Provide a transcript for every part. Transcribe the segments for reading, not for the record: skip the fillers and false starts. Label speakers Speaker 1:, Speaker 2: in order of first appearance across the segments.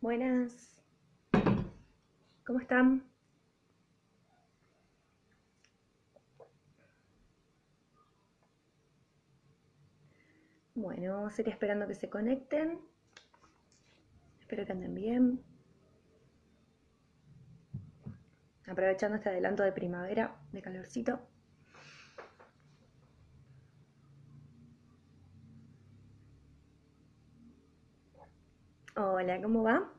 Speaker 1: Buenas, ¿cómo están? Bueno, vamos a ir esperando que se conecten. Espero que anden bien. Aprovechando este adelanto de primavera, de calorcito. Hola, ¿cómo va?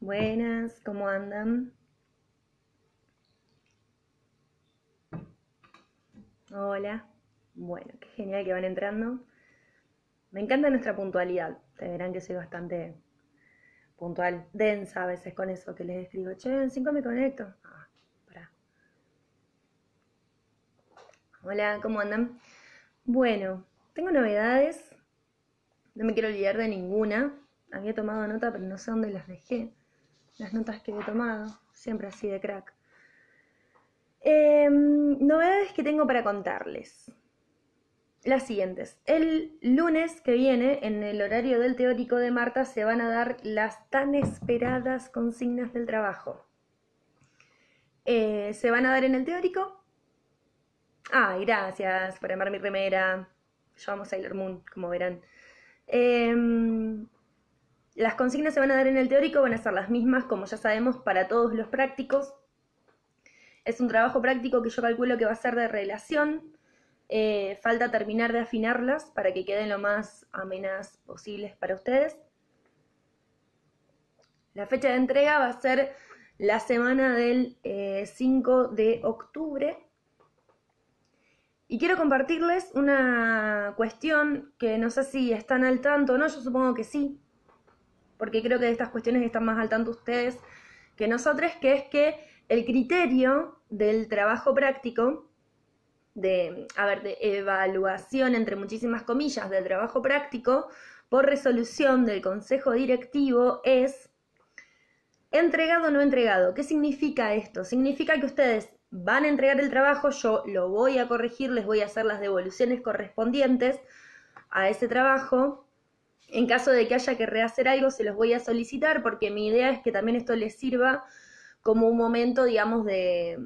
Speaker 1: Buenas, ¿cómo andan? Hola. Bueno, qué genial que van entrando. Me encanta nuestra puntualidad. Te verán que soy bastante puntual, densa a veces con eso que les escribo. Che, en 5 me conecto. Pará. Hola, ¿cómo andan? Bueno, tengo novedades. No me quiero olvidar de ninguna. Había tomado nota, pero no sé dónde las dejé. Las notas que he tomado. Siempre así de crack. Novedades que tengo para contarles. Las siguientes. El lunes que viene, en el horario del teórico de Marta, se van a dar las tan esperadas consignas del trabajo. Se van a dar en el teórico. Ay, gracias por amar mi remera. Yo amo Sailor Moon, como verán. Las consignas se van a dar en el teórico, van a ser las mismas, como ya sabemos, para todos los prácticos. Es un trabajo práctico que yo calculo que va a ser de relación. Falta terminar de afinarlas para que queden lo más amenas posibles para ustedes. La fecha de entrega va a ser la semana del 5 de octubre. Y quiero compartirles una cuestión que no sé si están al tanto o no, yo supongo que sí, porque creo que de estas cuestiones están más al tanto ustedes que nosotros, que es que el criterio del trabajo práctico, de evaluación, entre muchísimas comillas, del trabajo práctico, por resolución del consejo directivo, es entregado o no entregado. ¿Qué significa esto? Significa que ustedes van a entregar el trabajo, yo lo voy a corregir, les voy a hacer las devoluciones correspondientes a ese trabajo. En caso de que haya que rehacer algo, se los voy a solicitar, porque mi idea es que también esto les sirva como un momento, digamos, de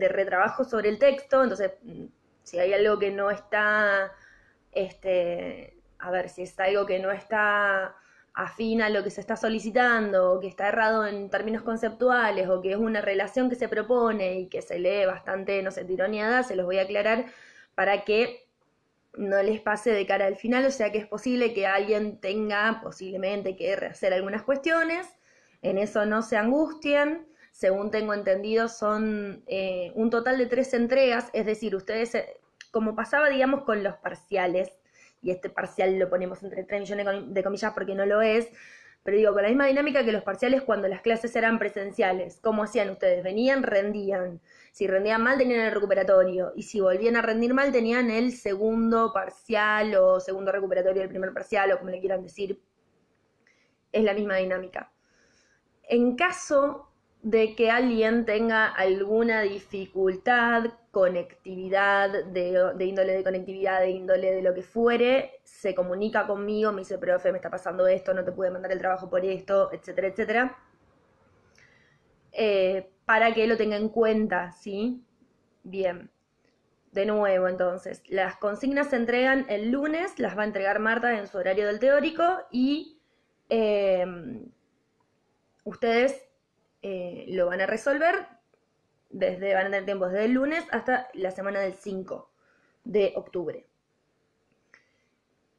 Speaker 1: retrabajo sobre el texto. Entonces, si hay algo que no está, si es algo que no está afín a lo que se está solicitando, o que está errado en términos conceptuales, o que es una relación que se propone y que se lee bastante, no sé, tironeada, se los voy a aclarar para que no les pase de cara al final. O sea que es posible que alguien tenga posiblemente que rehacer algunas cuestiones, en eso no se angustien. Según tengo entendido, son un total de 3 entregas, es decir, ustedes, como pasaba, digamos, con los parciales, y este parcial lo ponemos entre 3 millones de comillas porque no lo es, pero digo, con la misma dinámica que los parciales cuando las clases eran presenciales. ¿Cómo hacían ustedes? Venían, rendían. Si rendían mal, tenían el recuperatorio. Y si volvían a rendir mal, tenían el segundo parcial o segundo recuperatorio del primer parcial, o como le quieran decir. Es la misma dinámica. En caso de que alguien tenga alguna dificultad, conectividad, de índole de conectividad, de índole de lo que fuere, se comunica conmigo, me dice, profe, me está pasando esto, no te pude mandar el trabajo por esto, etcétera, etcétera. Para que lo tenga en cuenta, ¿sí? Bien. De nuevo, entonces, las consignas se entregan el lunes, las va a entregar Marta en su horario del teórico, y ustedes lo van a resolver, van a tener tiempo desde el lunes hasta la semana del 5 de octubre.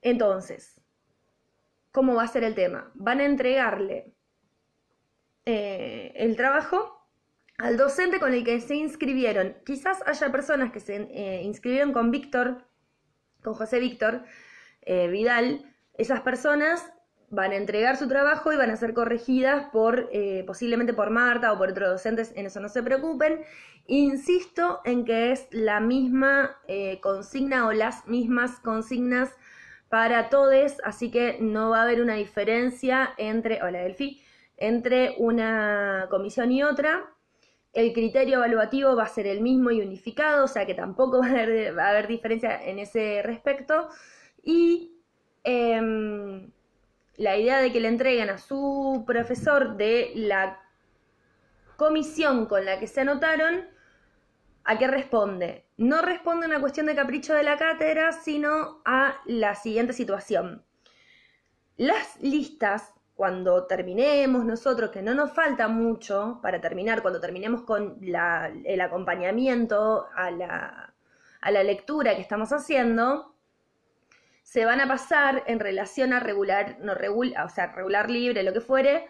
Speaker 1: Entonces, ¿cómo va a ser el tema? Van a entregarle el trabajo al docente con el que se inscribieron. Quizás haya personas que se inscribieron con Víctor, con José Víctor Vidal. Esas personas van a entregar su trabajo y van a ser corregidas posiblemente por Marta o por otros docentes, en eso no se preocupen. Insisto en que es la misma consigna o las mismas consignas para todos, así que no va a haber una diferencia entre una comisión y otra. El criterio evaluativo va a ser el mismo y unificado, o sea que tampoco va a haber diferencia en ese respecto. Y la idea de que le entreguen a su profesor de la comisión con la que se anotaron, ¿a qué responde? No responde a una cuestión de capricho de la cátedra, sino a la siguiente situación. Las listas, cuando terminemos nosotros, que no nos falta mucho para terminar, cuando terminemos con el acompañamiento a la lectura que estamos haciendo, se van a pasar en relación a regular, no regular, o sea, regular libre, lo que fuere,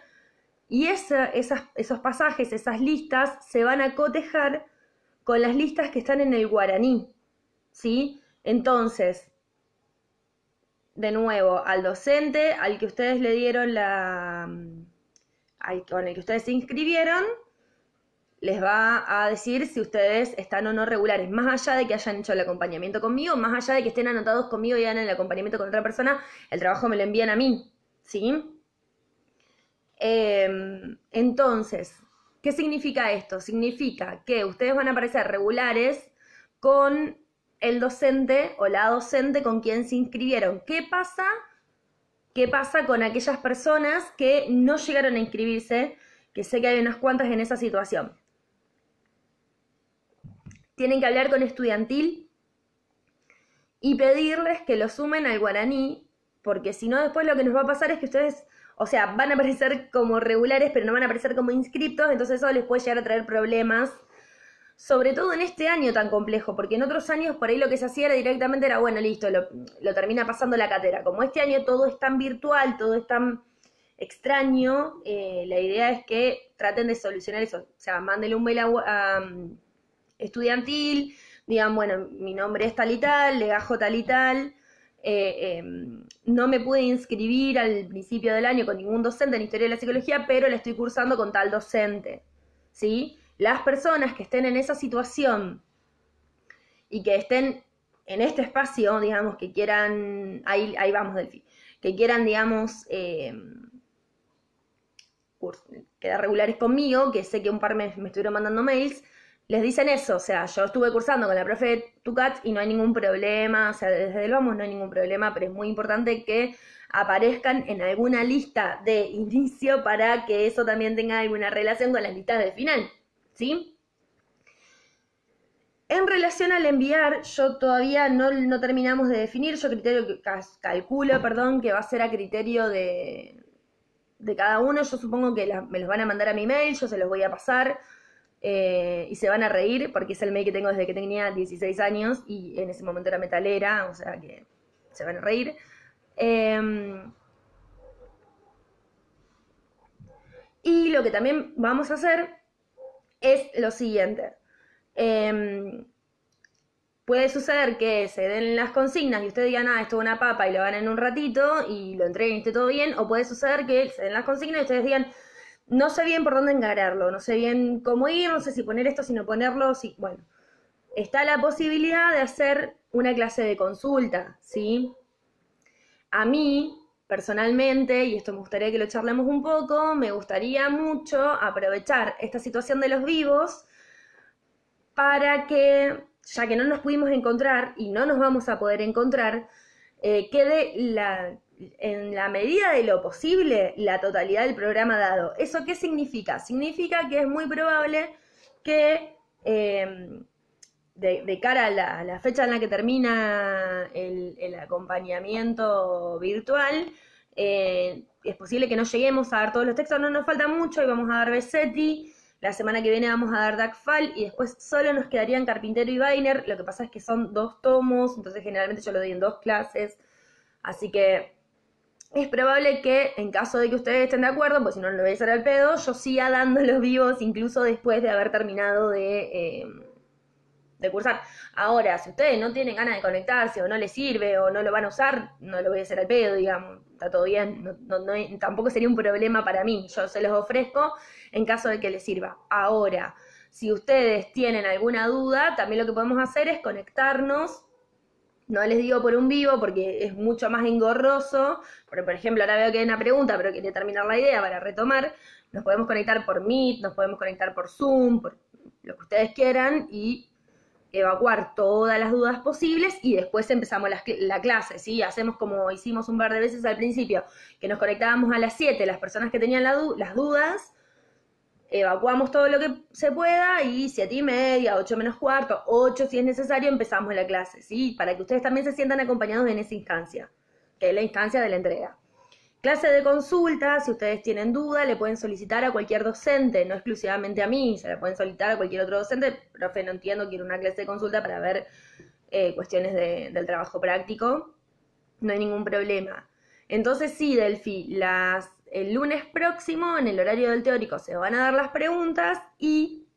Speaker 1: y esos pasajes, esas listas, se van a cotejar con las listas que están en el guaraní, ¿sí? Entonces, de nuevo, al docente, al que ustedes le dieron con el que ustedes se inscribieron, les va a decir si ustedes están o no regulares, más allá de que hayan hecho el acompañamiento conmigo, más allá de que estén anotados conmigo y hagan el acompañamiento con otra persona, el trabajo me lo envían a mí, ¿sí? Entonces, ¿qué significa esto? Significa que ustedes van a aparecer regulares con el docente o la docente con quien se inscribieron. ¿Qué pasa? ¿Qué pasa con aquellas personas que no llegaron a inscribirse? Que sé que hay unas cuantas en esa situación. Tienen que hablar con estudiantil y pedirles que lo sumen al guaraní, porque si no después lo que nos va a pasar es que ustedes, o sea, van a aparecer como regulares, pero no van a aparecer como inscriptos, entonces eso les puede llegar a traer problemas, sobre todo en este año tan complejo, porque en otros años por ahí lo que se hacía era directamente, era bueno, listo, lo termina pasando la cátedra. Como este año todo es tan virtual, todo es tan extraño, la idea es que traten de solucionar eso, o sea, mándenle un mail a estudiantil, digan, bueno, mi nombre es tal y tal, legajo tal y tal, no me pude inscribir al principio del año con ningún docente en Historia de la Psicología, pero la estoy cursando con tal docente, ¿sí? Las personas que estén en esa situación y que estén en este espacio, digamos, que quieran, ahí vamos, Delphi, que quieran, digamos, quedar regulares conmigo, que sé que un par me estuvieron mandando mails, les dicen eso, o sea, yo estuve cursando con la profe Tucat y no hay ningún problema, o sea, desde el vamos no hay ningún problema, pero es muy importante que aparezcan en alguna lista de inicio para que eso también tenga alguna relación con las listas del final, ¿sí? En relación al enviar, yo todavía no terminamos de definir, yo calculo, que va a ser a criterio de cada uno, yo supongo que me los van a mandar a mi mail, yo se los voy a pasar, y se van a reír porque es el mail que tengo desde que tenía 16 años y en ese momento era metalera, o sea que se van a reír. Y lo que también vamos a hacer es lo siguiente. Puede suceder que se den las consignas y ustedes digan, esto es una papa y lo van en un ratito y lo entreguen y esté todo bien, o puede suceder que se den las consignas y ustedes digan, no sé bien por dónde encararlo, no sé bien cómo ir, no sé si poner esto, si no ponerlo, si, bueno. Está la posibilidad de hacer una clase de consulta, ¿sí? A mí, personalmente, y esto me gustaría que lo charlemos un poco, me gustaría mucho aprovechar esta situación de los vivos para que, ya que no nos pudimos encontrar y no nos vamos a poder encontrar, quede en la medida de lo posible la totalidad del programa dado. ¿Eso qué significa? Significa que es muy probable que de cara a la fecha en la que termina el acompañamiento virtual, es posible que no lleguemos a dar todos los textos, no nos falta mucho y vamos a dar Besetti, la semana que viene vamos a dar Dagfal y después solo nos quedarían Carpintero y Weiner. Lo que pasa es que son 2 tomos, entonces generalmente yo lo doy en 2 clases, así que es probable que, en caso de que ustedes estén de acuerdo, pues si no, no lo voy a hacer al pedo, yo siga dando los vivos incluso después de haber terminado de cursar. Ahora, si ustedes no tienen ganas de conectarse o no les sirve o no lo van a usar, no lo voy a hacer al pedo, digamos, está todo bien, tampoco sería un problema para mí, yo se los ofrezco en caso de que les sirva. Ahora, si ustedes tienen alguna duda, también lo que podemos hacer es conectarnos. No les digo por un vivo porque es mucho más engorroso, porque por ejemplo ahora veo que hay una pregunta, pero quería terminar la idea para retomar. Nos podemos conectar por Meet, nos podemos conectar por Zoom, lo que ustedes quieran y evacuar todas las dudas posibles y después empezamos la clase, ¿sí? Hacemos como hicimos un par de veces al principio, que nos conectábamos a las 7, las personas que tenían las dudas, evacuamos todo lo que se pueda y 7:30, 8 menos cuarto, 8 si es necesario, empezamos la clase, ¿sí? Para que ustedes también se sientan acompañados en esa instancia, que es la instancia de la entrega. Clase de consulta, si ustedes tienen duda, le pueden solicitar a cualquier docente, no exclusivamente a mí, se la pueden solicitar a cualquier otro docente. Profe, no entiendo, quiero una clase de consulta para ver cuestiones del trabajo práctico. No hay ningún problema. Entonces sí, Delphi, el lunes próximo, en el horario del teórico, se van a dar las preguntas y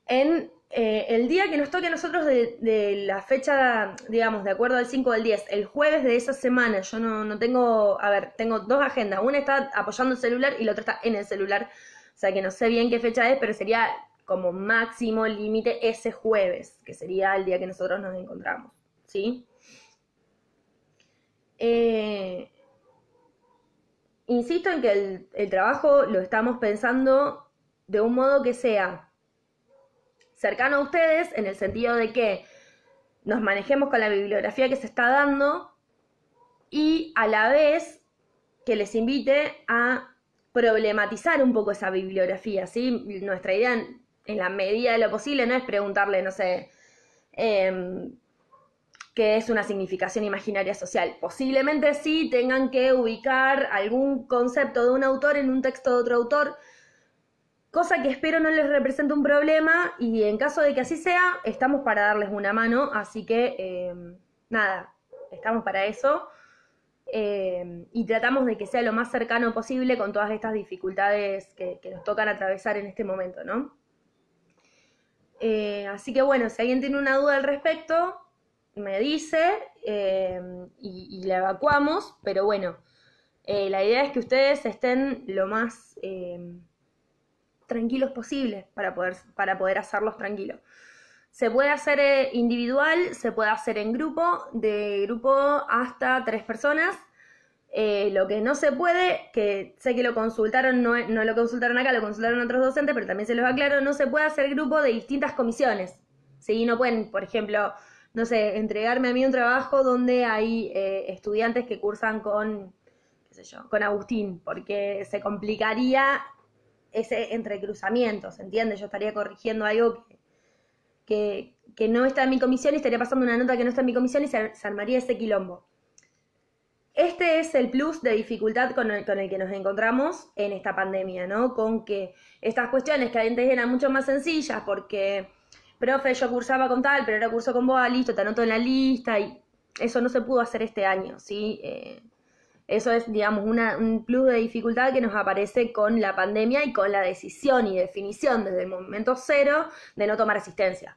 Speaker 1: en el día que nos toque a nosotros de la fecha, digamos, de acuerdo al 5 o al 10, el jueves de esa semana, yo no tengo, a ver, tengo dos agendas, una está apoyando el celular y la otra está en el celular, o sea que no sé bien qué fecha es, pero sería como máximo límite ese jueves, que sería el día que nosotros nos encontramos, ¿sí? Insisto en que el trabajo lo estamos pensando de un modo que sea cercano a ustedes, en el sentido de que nos manejemos con la bibliografía que se está dando y a la vez que les invite a problematizar un poco esa bibliografía, ¿sí? Nuestra idea, en la medida de lo posible, no es preguntarle, no sé, qué es una significación imaginaria social. Posiblemente sí tengan que ubicar algún concepto de un autor en un texto de otro autor, cosa que espero no les represente un problema y en caso de que así sea, estamos para darles una mano, así que nada, estamos para eso y tratamos de que sea lo más cercano posible con todas estas dificultades que nos tocan atravesar en este momento, ¿no? Así que bueno, si alguien tiene una duda al respecto, me dice y la evacuamos, pero bueno, la idea es que ustedes estén lo más tranquilos posibles para poder hacerlos tranquilos. Se puede hacer individual, se puede hacer en grupo, de grupo hasta 3 personas. Lo que no se puede, que sé que lo consultaron, no lo consultaron acá, lo consultaron otros docentes, pero también se los aclaro, no se puede hacer grupo de distintas comisiones. ¿Sí? No pueden, por ejemplo, no sé, entregarme a mí un trabajo donde hay estudiantes que cursan con, qué sé yo, con Agustín, porque se complicaría ese entrecruzamiento, ¿se entiende? Yo estaría corrigiendo algo que no está en mi comisión y estaría pasando una nota que no está en mi comisión y se armaría ese quilombo. Este es el plus de dificultad con el que nos encontramos en esta pandemia, ¿no? Con que estas cuestiones que antes eran mucho más sencillas porque, profe, yo cursaba con tal, pero ahora curso con vos, listo, te anoto en la lista y eso no se pudo hacer este año, ¿sí? Eso es, digamos, un plus de dificultad que nos aparece con la pandemia y con la decisión y definición desde el momento cero de no tomar asistencia.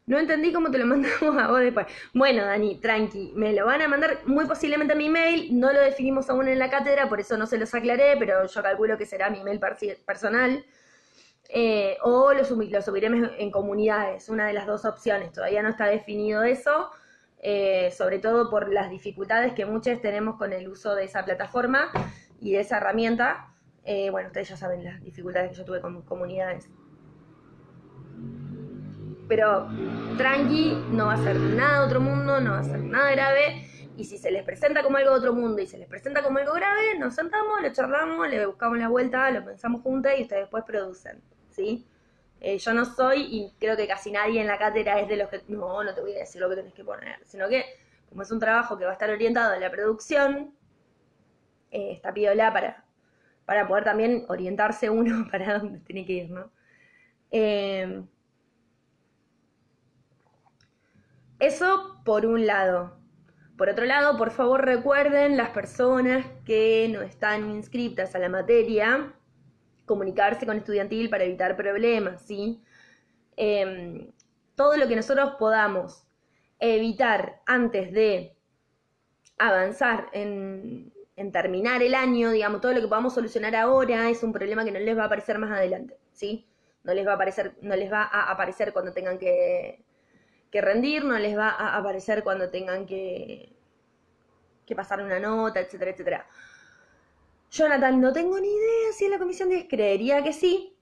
Speaker 1: No entendí cómo te lo mandamos a vos después. Bueno, Dani, tranqui, me lo van a mandar muy posiblemente a mi mail, no lo definimos aún en la cátedra, por eso no se los aclaré, pero yo calculo que será mi mail personal. O lo subiremos en comunidades, una de las dos opciones, todavía no está definido eso, sobre todo por las dificultades que muchos tenemos con el uso de esa plataforma y de esa herramienta. Bueno, ustedes ya saben las dificultades que yo tuve con comunidades. Pero tranqui, no va a ser nada de otro mundo, no va a ser nada grave. Y si se les presenta como algo de otro mundo y se les presenta como algo grave, nos sentamos, lo charlamos, le buscamos la vuelta, lo pensamos juntas y ustedes después producen, ¿sí? Yo no soy, y creo que casi nadie en la cátedra es de los que, no te voy a decir lo que tenés que poner, sino que como es un trabajo que va a estar orientado a la producción, está piola para poder también orientarse uno para dónde tiene que ir, ¿no? Eso por un lado. Por otro lado, por favor recuerden las personas que no están inscritas a la materia, comunicarse con estudiantil para evitar problemas, ¿sí? Todo lo que nosotros podamos evitar antes de avanzar en terminar el año, digamos, todo lo que podamos solucionar ahora es un problema que no les va a aparecer más adelante, ¿sí? No les va a aparecer cuando tengan que rendir, no les va a aparecer cuando tengan que pasar una nota, etcétera, etcétera. Jonathan, no tengo ni idea si en la comisión 10 creería que sí,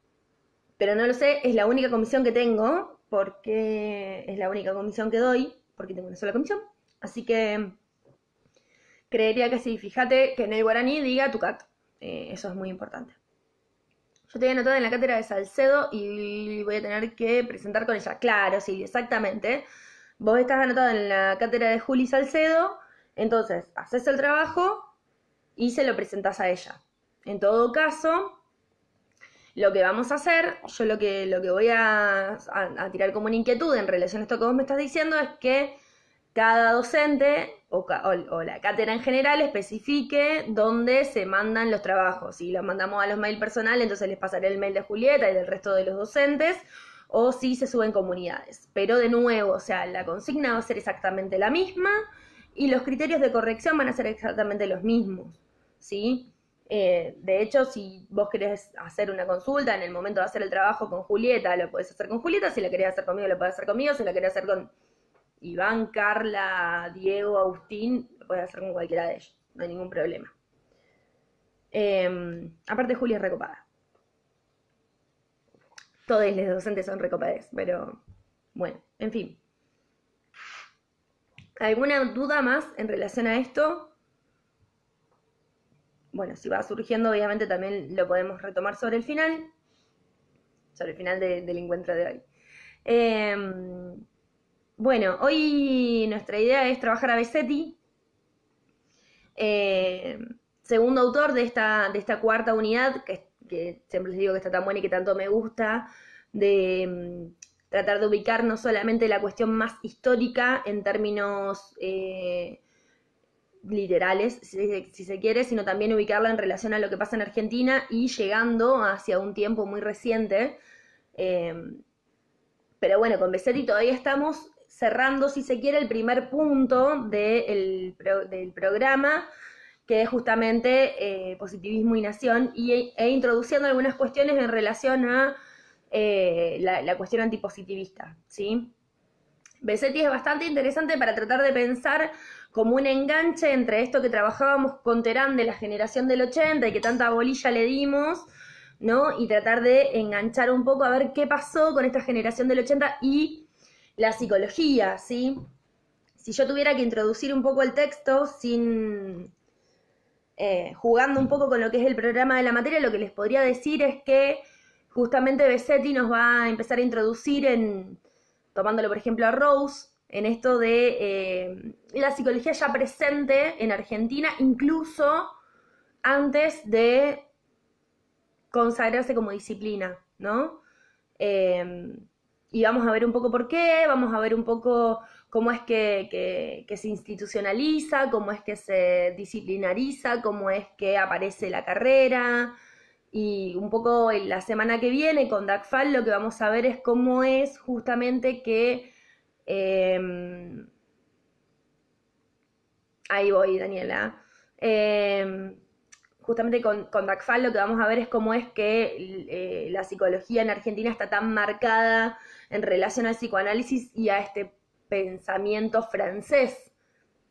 Speaker 1: pero no lo sé, es la única comisión que tengo, porque es la única comisión que doy, porque tengo una sola comisión. Así que creería que sí, fíjate que en el guaraní diga Tucat, eso es muy importante. Yo te voy a anotar en la cátedra de Salcedo y voy a tener que presentar con ella. Claro, sí, exactamente. Vos estás anotado en la cátedra de Juli Salcedo, entonces haces el trabajo y se lo presentás a ella. En todo caso, lo que vamos a hacer, yo lo que voy a tirar como una inquietud en relación a esto que vos me estás diciendo es que cada docente o la cátedra en general especifique dónde se mandan los trabajos. Si los mandamos a los mail personales, entonces les pasaré el mail de Julieta y del resto de los docentes, o si se suben comunidades. Pero de nuevo, o sea, la consigna va a ser exactamente la misma y los criterios de corrección van a ser exactamente los mismos, ¿sí? De hecho, si vos querés hacer una consulta en el momento de hacer el trabajo con Julieta, lo podés hacer con Julieta. Si la querés hacer conmigo, lo podés hacer conmigo. Si la querés hacer con Iván, Carla, Diego, Agustín, lo puedes hacer con cualquiera de ellos, no hay ningún problema. Aparte, Julia es recopada. Todos los docentes son recopades, pero bueno, en fin. ¿Alguna duda más en relación a esto? Bueno, si va surgiendo, obviamente también lo podemos retomar sobre el final del encuentro de hoy. Bueno, hoy nuestra idea es trabajar a Besetti, segundo autor de esta cuarta unidad, que siempre les digo que está tan buena y que tanto me gusta, de tratar de ubicar no solamente la cuestión más histórica en términos literales, si se quiere, sino también ubicarla en relación a lo que pasa en Argentina y llegando hacia un tiempo muy reciente. Pero bueno, con Besetti todavía estamos cerrando, si se quiere, el primer punto del programa, que es justamente positivismo y nación, e introduciendo algunas cuestiones en relación a la cuestión antipositivista, ¿sí? Besetti es bastante interesante para tratar de pensar como un enganche entre esto que trabajábamos con Terán de la generación del 80 y que tanta bolilla le dimos, ¿no? Y tratar de enganchar un poco a ver qué pasó con esta generación del 80 y la psicología, ¿sí? Si yo tuviera que introducir un poco el texto sin jugando un poco con lo que es el programa de la materia, lo que les podría decir es que justamente Besetti nos va a empezar a introducir tomándolo por ejemplo a Rose, en esto de la psicología ya presente en Argentina, incluso antes de consagrarse como disciplina, ¿no? Y vamos a ver un poco por qué, vamos a ver un poco cómo es que se institucionaliza, cómo es que se disciplinariza, cómo es que aparece la carrera. Y un poco en la semana que viene con DACFAL lo que vamos a ver es cómo es justamente que... ahí voy, Daniela. Justamente con DACFAL lo que vamos a ver es cómo es que la psicología en Argentina está tan marcada en relación al psicoanálisis y a este pensamiento francés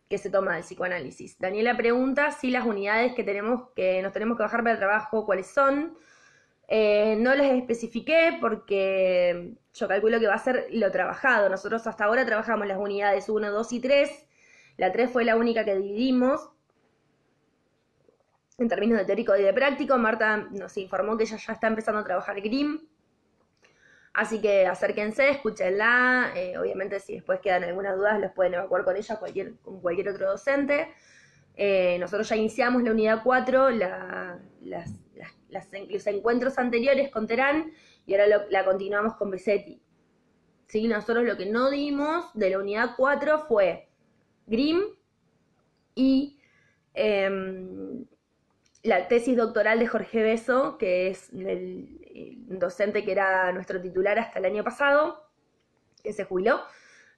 Speaker 1: que se toma del psicoanálisis. Daniela pregunta si las unidades que nos tenemos que bajar para el trabajo, ¿cuáles son? No las especifiqué porque yo calculo que va a ser lo trabajado. Nosotros hasta ahora trabajamos las unidades 1, 2 y 3. La 3 fue la única que dividimos en términos de teórico y de práctico. Marta nos informó que ella ya está empezando a trabajar GRIM. Así que acérquense, escúchenla. Obviamente si después quedan algunas dudas los pueden evacuar con ella, con cualquier otro docente. Nosotros ya iniciamos la unidad 4, los encuentros anteriores con Terán y ahora la continuamos con Besetti. ¿Sí? Nosotros lo que no dimos de la unidad 4 fue GRIM y la tesis doctoral de Jorge Beso, que es el docente que era nuestro titular hasta el año pasado, que se jubiló,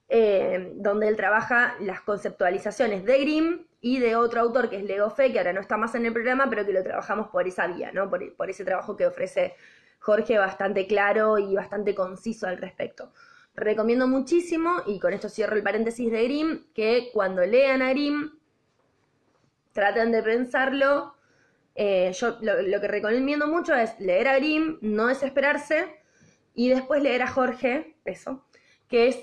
Speaker 1: donde él trabaja las conceptualizaciones de Grimm y de otro autor que es Lego Fe, que ahora no está más en el programa, pero que lo trabajamos por esa vía, ¿no? Por ese trabajo que ofrece Jorge bastante claro y bastante conciso al respecto. Recomiendo muchísimo, y con esto cierro el paréntesis de Grimm, que cuando lean a Grimm traten de pensarlo. Yo lo que recomiendo mucho es leer a Grimm, no desesperarse, Y después leer a Jorge, eso, que es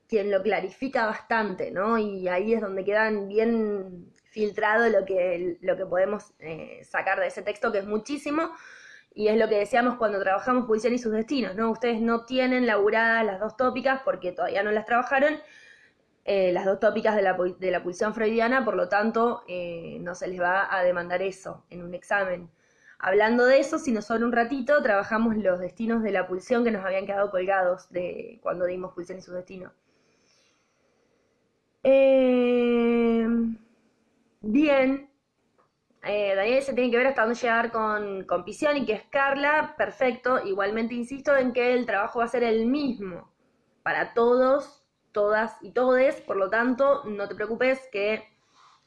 Speaker 1: quien lo clarifica bastante, ¿no? Y ahí es donde quedan bien filtrado lo que podemos sacar de ese texto, que es muchísimo, y es lo que decíamos cuando trabajamos Pulsión y sus destinos, ¿no? Ustedes no tienen laburadas las dos tópicas porque todavía no las trabajaron, las dos tópicas de la pulsión freudiana, por lo tanto, no se les va a demandar eso en un examen. Hablando de eso, si nos sobra un ratito, trabajamos los destinos de la pulsión que nos habían quedado colgados de cuando dimos Pulsión y sus destinos. Bien. Daniel se tiene que ver hasta dónde llegar con Pisión y que es Carla, perfecto. Igualmente insisto en que el trabajo va a ser el mismo para todos, todas y todes, por lo tanto, no te preocupes que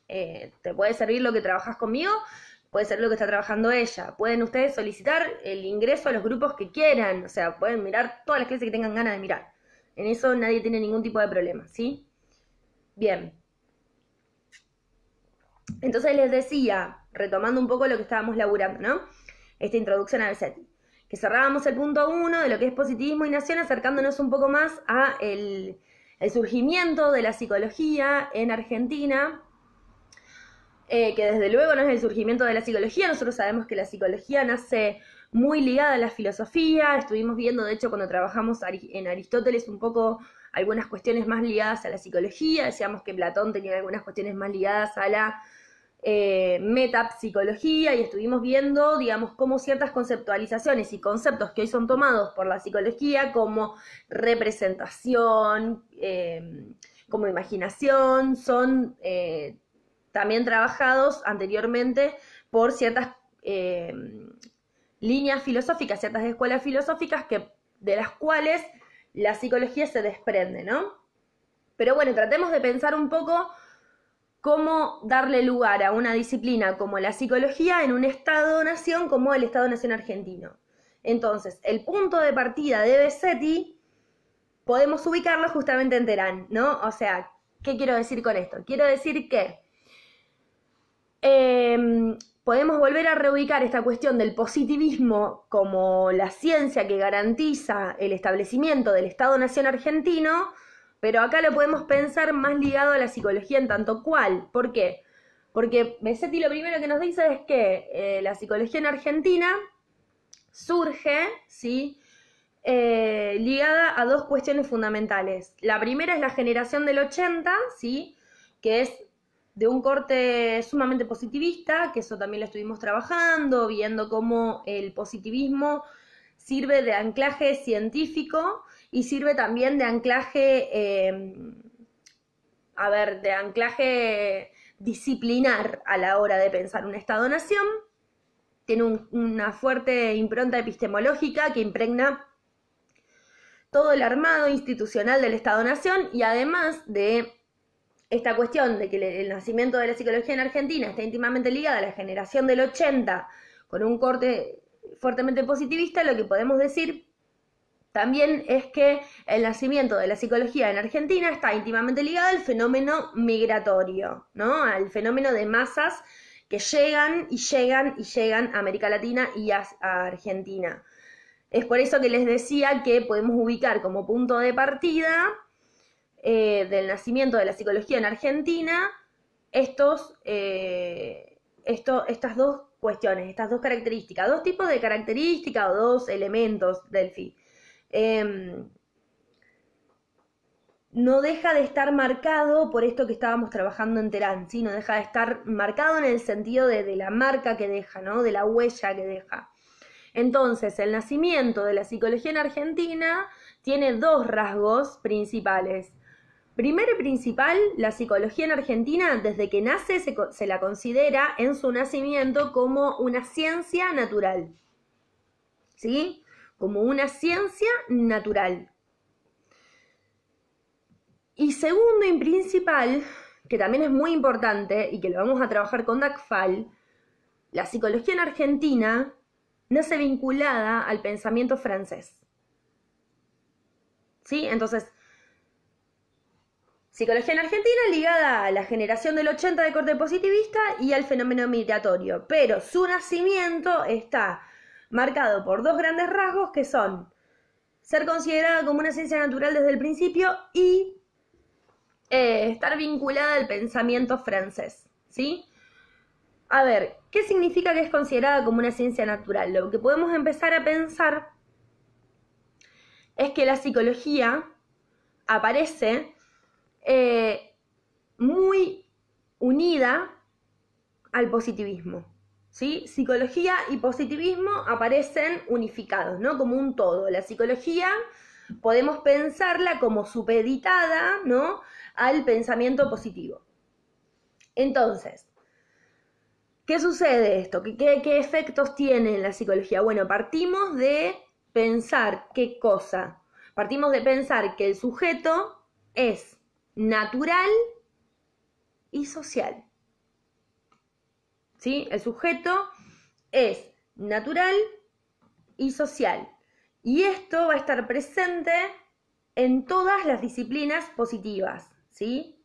Speaker 1: te puede servir lo que trabajas conmigo, puede ser lo que está trabajando ella. Pueden ustedes solicitar el ingreso a los grupos que quieran, o sea, pueden mirar todas las clases que tengan ganas de mirar. En eso nadie tiene ningún tipo de problema, ¿sí? Bien. Entonces les decía, retomando un poco lo que estábamos laburando, ¿no? Esta introducción a Besetti, que cerrábamos el punto 1 de lo que es positivismo y nación, acercándonos un poco más a el surgimiento de la psicología en Argentina, que desde luego no es el surgimiento de la psicología. Nosotros sabemos que la psicología nace muy ligada a la filosofía. Estuvimos viendo, de hecho, cuando trabajamos en Aristóteles un poco algunas cuestiones más ligadas a la psicología. Decíamos que Platón tenía algunas cuestiones más ligadas a la metapsicología, y estuvimos viendo, digamos, cómo ciertas conceptualizaciones y conceptos que hoy son tomados por la psicología como representación, como imaginación, son también trabajados anteriormente por ciertas líneas filosóficas, ciertas escuelas filosóficas de las cuales la psicología se desprende, ¿no? Pero bueno, tratemos de pensar un poco cómo darle lugar a una disciplina como la psicología en un Estado-nación como el Estado-nación argentino. Entonces, el punto de partida de Besetti podemos ubicarlo justamente en Terán, ¿no? O sea, ¿qué quiero decir con esto? Quiero decir que podemos volver a reubicar esta cuestión del positivismo como la ciencia que garantiza el establecimiento del Estado-nación argentino, pero acá lo podemos pensar más ligado a la psicología en tanto cual. ¿Por qué? Porque Besetti lo primero que nos dice es que la psicología en Argentina surge, ¿sí?, ligada a dos cuestiones fundamentales. La primera es la generación del 80, ¿sí?, que es de un corte sumamente positivista, que eso también lo estuvimos trabajando, viendo cómo el positivismo sirve de anclaje científico y sirve también de anclaje, de anclaje disciplinar a la hora de pensar un Estado-nación. Tiene una fuerte impronta epistemológica que impregna todo el armado institucional del Estado-nación, y además de esta cuestión de que el nacimiento de la psicología en Argentina está íntimamente ligada a la generación del 80 con un corte fuertemente positivista, lo que podemos decir también es que el nacimiento de la psicología en Argentina está íntimamente ligado al fenómeno migratorio, ¿no? Al fenómeno de masas que llegan y llegan y llegan a América Latina y a Argentina. Es por eso que les decía que podemos ubicar como punto de partida del nacimiento de la psicología en Argentina estas dos cuestiones, estas dos características, dos tipos de características o dos elementos del FI. No deja de estar marcado por esto que estábamos trabajando en Terán, ¿sí? No deja de estar marcado en el sentido de la marca que deja, ¿no? De la huella que deja. Entonces, el nacimiento de la psicología en Argentina tiene dos rasgos principales. Primero y principal, la psicología en Argentina, desde que nace, se la considera en su nacimiento como una ciencia natural, ¿sí? Como una ciencia natural. Y segundo y principal, que también es muy importante y que lo vamos a trabajar con Dagfal, la psicología en Argentina nace vinculada al pensamiento francés, ¿sí? Entonces, psicología en Argentina ligada a la generación del 80 de corte positivista y al fenómeno migratorio, pero su nacimiento está marcado por dos grandes rasgos que son ser considerada como una ciencia natural desde el principio y estar vinculada al pensamiento francés, ¿sí? A ver, ¿qué significa que es considerada como una ciencia natural? Lo que podemos empezar a pensar es que la psicología aparece muy unida al positivismo, ¿sí? Psicología y positivismo aparecen unificados, ¿no? Como un todo. La psicología podemos pensarla como supeditada, ¿no?, al pensamiento positivo. Entonces, ¿qué sucede esto? ¿Qué efectos tiene en la psicología? Bueno, partimos de pensar ¿qué cosa? Partimos de pensar que el sujeto es natural y social. ¿Sí? El sujeto es natural y social. Y esto va a estar presente en todas las disciplinas positivas, ¿sí?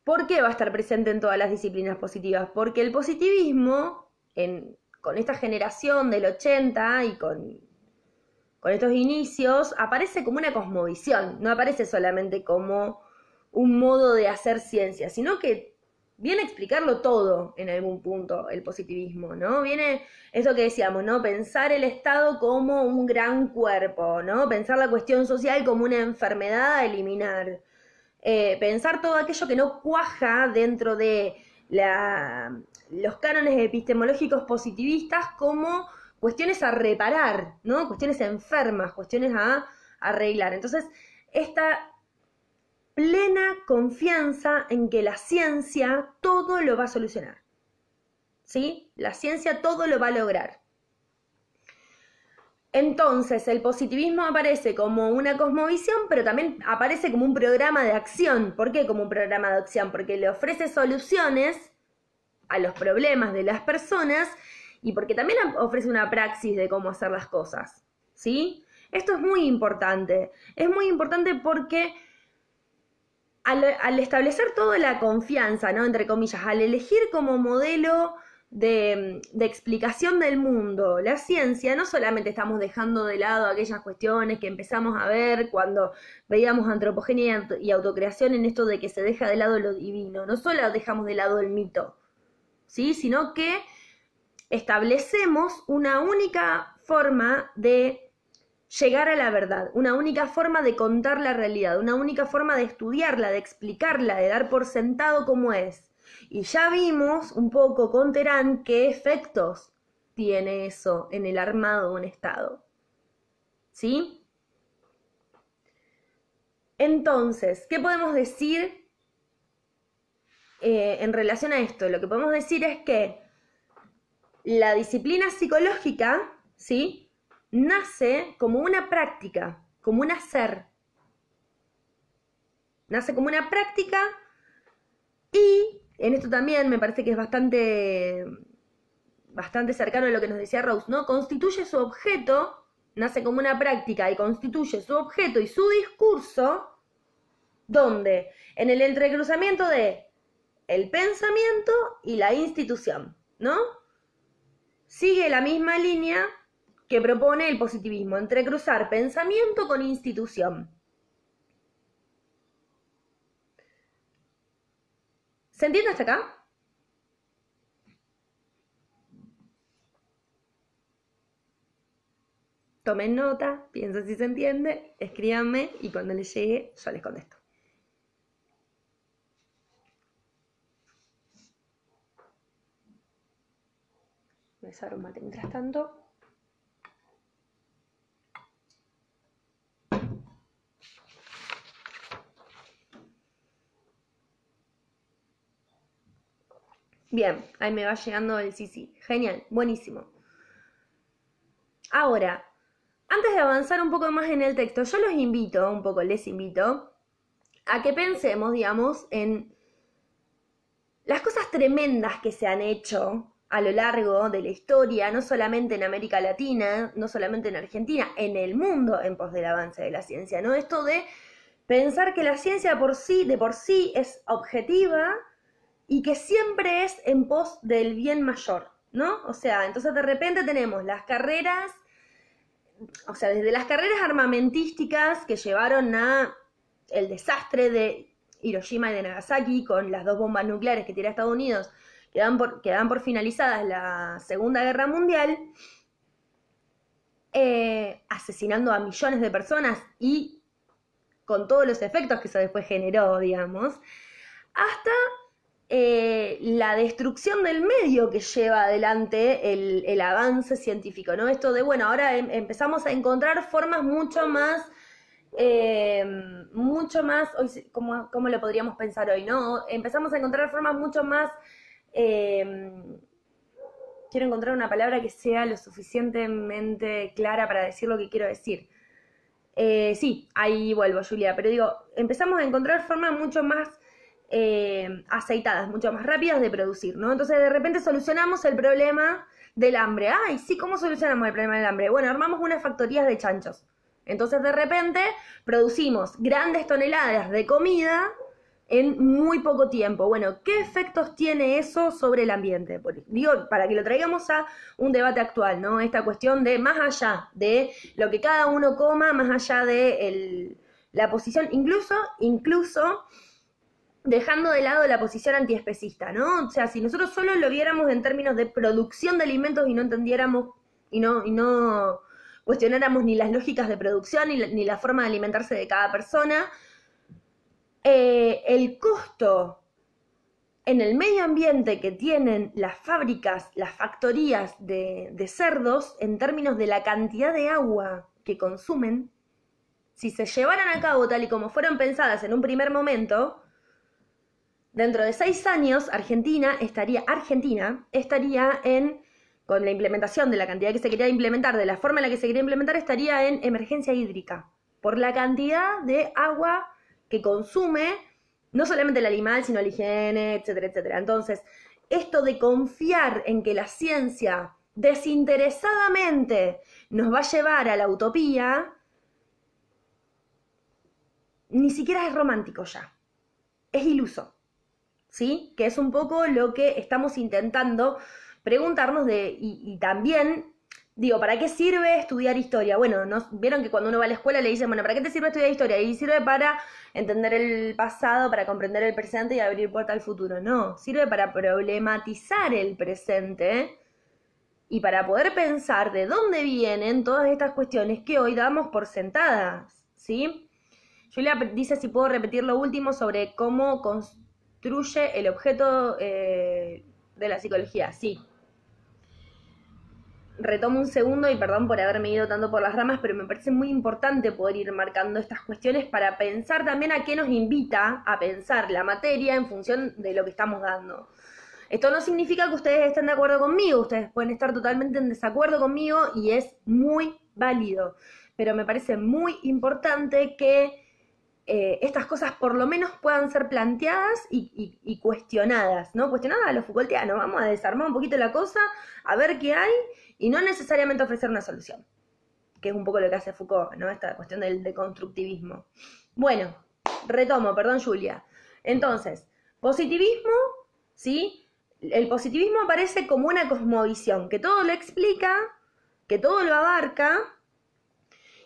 Speaker 1: ¿Por qué va a estar presente en todas las disciplinas positivas? Porque el positivismo, con esta generación del 80 y con estos inicios, aparece como una cosmovisión, no aparece solamente como un modo de hacer ciencia, sino que viene a explicarlo todo en algún punto el positivismo, ¿no? Viene eso que decíamos, ¿no? Pensar el Estado como un gran cuerpo, ¿no? Pensar la cuestión social como una enfermedad a eliminar. Pensar todo aquello que no cuaja dentro de los cánones epistemológicos positivistas como cuestiones a reparar, ¿no? Cuestiones enfermas, cuestiones a arreglar. Entonces, esta plena confianza en que la ciencia todo lo va a solucionar, ¿sí? La ciencia todo lo va a lograr. Entonces, el positivismo aparece como una cosmovisión, pero también aparece como un programa de acción. ¿Por qué como un programa de acción? Porque le ofrece soluciones a los problemas de las personas y porque también ofrece una praxis de cómo hacer las cosas, ¿sí? Esto es muy importante. Es muy importante porque al establecer toda la confianza, ¿no?, entre comillas, al elegir como modelo de explicación del mundo la ciencia, no solamente estamos dejando de lado aquellas cuestiones que empezamos a ver cuando veíamos antropogenia y autocreación, en esto de que se deja de lado lo divino, no solo dejamos de lado el mito, ¿sí?, sino que establecemos una única forma de llegar a la verdad, una única forma de contar la realidad, una única forma de estudiarla, de explicarla, de dar por sentado cómo es. Y ya vimos un poco con Terán qué efectos tiene eso en el armado de un Estado, ¿sí? Entonces, ¿qué podemos decir en relación a esto? Lo que podemos decir es que la disciplina psicológica, ¿sí?, nace como una práctica, como un hacer. Nace como una práctica y en esto también me parece que es bastante cercano a lo que nos decía Rose, ¿no? Constituye su objeto, nace como una práctica y constituye su objeto y su discurso, ¿dónde? En el entrecruzamiento de el pensamiento y la institución, ¿no? Sigue la misma línea que propone el positivismo, entrecruzar pensamiento con institución. ¿Se entiende hasta acá? Tomen nota, piensen si se entiende, escríbanme y cuando les llegue yo les contesto. Voy a usar un mate mientras tanto. Bien, ahí me va llegando el sí. Genial, buenísimo. Ahora, antes de avanzar un poco más en el texto, yo les invito a que pensemos, digamos, en las cosas tremendas que se han hecho a lo largo de la historia, no solamente en América Latina, no solamente en Argentina, en el mundo en pos del avance de la ciencia, ¿no? Esto de pensar que la ciencia de por sí es objetiva y que siempre es en pos del bien mayor, ¿no? O sea, entonces de repente tenemos las carreras o sea, desde las carreras armamentísticas que llevaron a el desastre de Hiroshima y de Nagasaki con las 2 bombas nucleares que tira Estados Unidos, que dan por finalizadas la Segunda Guerra Mundial, asesinando a millones de personas y con todos los efectos que eso después generó, digamos, hasta la destrucción del medio que lleva adelante el avance científico, ¿no? Esto de, bueno, ahora empezamos a encontrar formas mucho más, hoy, ¿cómo lo podríamos pensar hoy, no? Empezamos a encontrar formas mucho más, quiero encontrar una palabra que sea lo suficientemente clara para decir lo que quiero decir. Sí, ahí vuelvo, Julia, pero digo, empezamos a encontrar formas mucho más aceitadas, mucho más rápidas de producir, ¿no? Entonces de repente solucionamos el problema del hambre. Ay, sí, ¿cómo solucionamos el problema del hambre? Bueno, armamos unas factorías de chanchos. Entonces de repente producimos grandes toneladas de comida en muy poco tiempo. Bueno, ¿qué efectos tiene eso sobre el ambiente? Digo, para que lo traigamos a un debate actual, ¿no? Esta cuestión de más allá de lo que cada uno coma, más allá de la posición, incluso dejando de lado la posición antiespecista, ¿no? O sea, si nosotros solo lo viéramos en términos de producción de alimentos y no entendiéramos y no cuestionáramos ni las lógicas de producción ni la forma de alimentarse de cada persona, el costo en el medio ambiente que tienen las fábricas, las factorías de cerdos, en términos de la cantidad de agua que consumen, si se llevaran a cabo tal y como fueron pensadas en un primer momento, dentro de 6 años Argentina estaría con la implementación de la cantidad que se quería implementar, de la forma en la que se quería implementar, estaría en emergencia hídrica, por la cantidad de agua que consume, no solamente el animal, sino la higiene, etcétera, etcétera. Entonces, esto de confiar en que la ciencia desinteresadamente nos va a llevar a la utopía, ni siquiera es romántico ya, es iluso, ¿sí? Que es un poco lo que estamos intentando preguntarnos y también, digo, ¿para qué sirve estudiar historia? Bueno, vieron que cuando uno va a la escuela le dicen, bueno, ¿para qué te sirve estudiar historia? Y sirve para entender el pasado, para comprender el presente y abrir puerta al futuro. No, sirve para problematizar el presente y para poder pensar de dónde vienen todas estas cuestiones que hoy damos por sentadas, ¿sí? Julia dice si puedo repetir lo último sobre cómo construye el objeto de la psicología. Sí. Retomo un segundo y perdón por haberme ido tanto por las ramas, pero me parece muy importante poder ir marcando estas cuestiones para pensar también a qué nos invita a pensar la materia en función de lo que estamos dando. Esto no significa que ustedes estén de acuerdo conmigo, ustedes pueden estar totalmente en desacuerdo conmigo y es muy válido, pero me parece muy importante que estas cosas por lo menos puedan ser planteadas y cuestionadas, ¿no? Cuestionadas a los Foucaultianos, vamos a desarmar un poquito la cosa, a ver qué hay, y no necesariamente ofrecer una solución, que es un poco lo que hace Foucault, ¿no? Esta cuestión del deconstructivismo. Bueno, retomo, perdón Julia. Entonces, positivismo, ¿sí? El positivismo aparece como una cosmovisión, que todo lo explica, que todo lo abarca,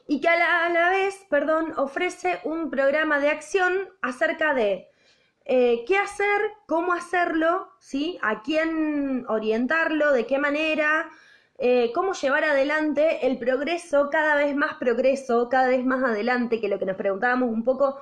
Speaker 1: y que a la vez, ofrece un programa de acción acerca de qué hacer, cómo hacerlo, ¿sí? A quién orientarlo, de qué manera, cómo llevar adelante el progreso, cada vez más adelante, que lo que nos preguntábamos un poco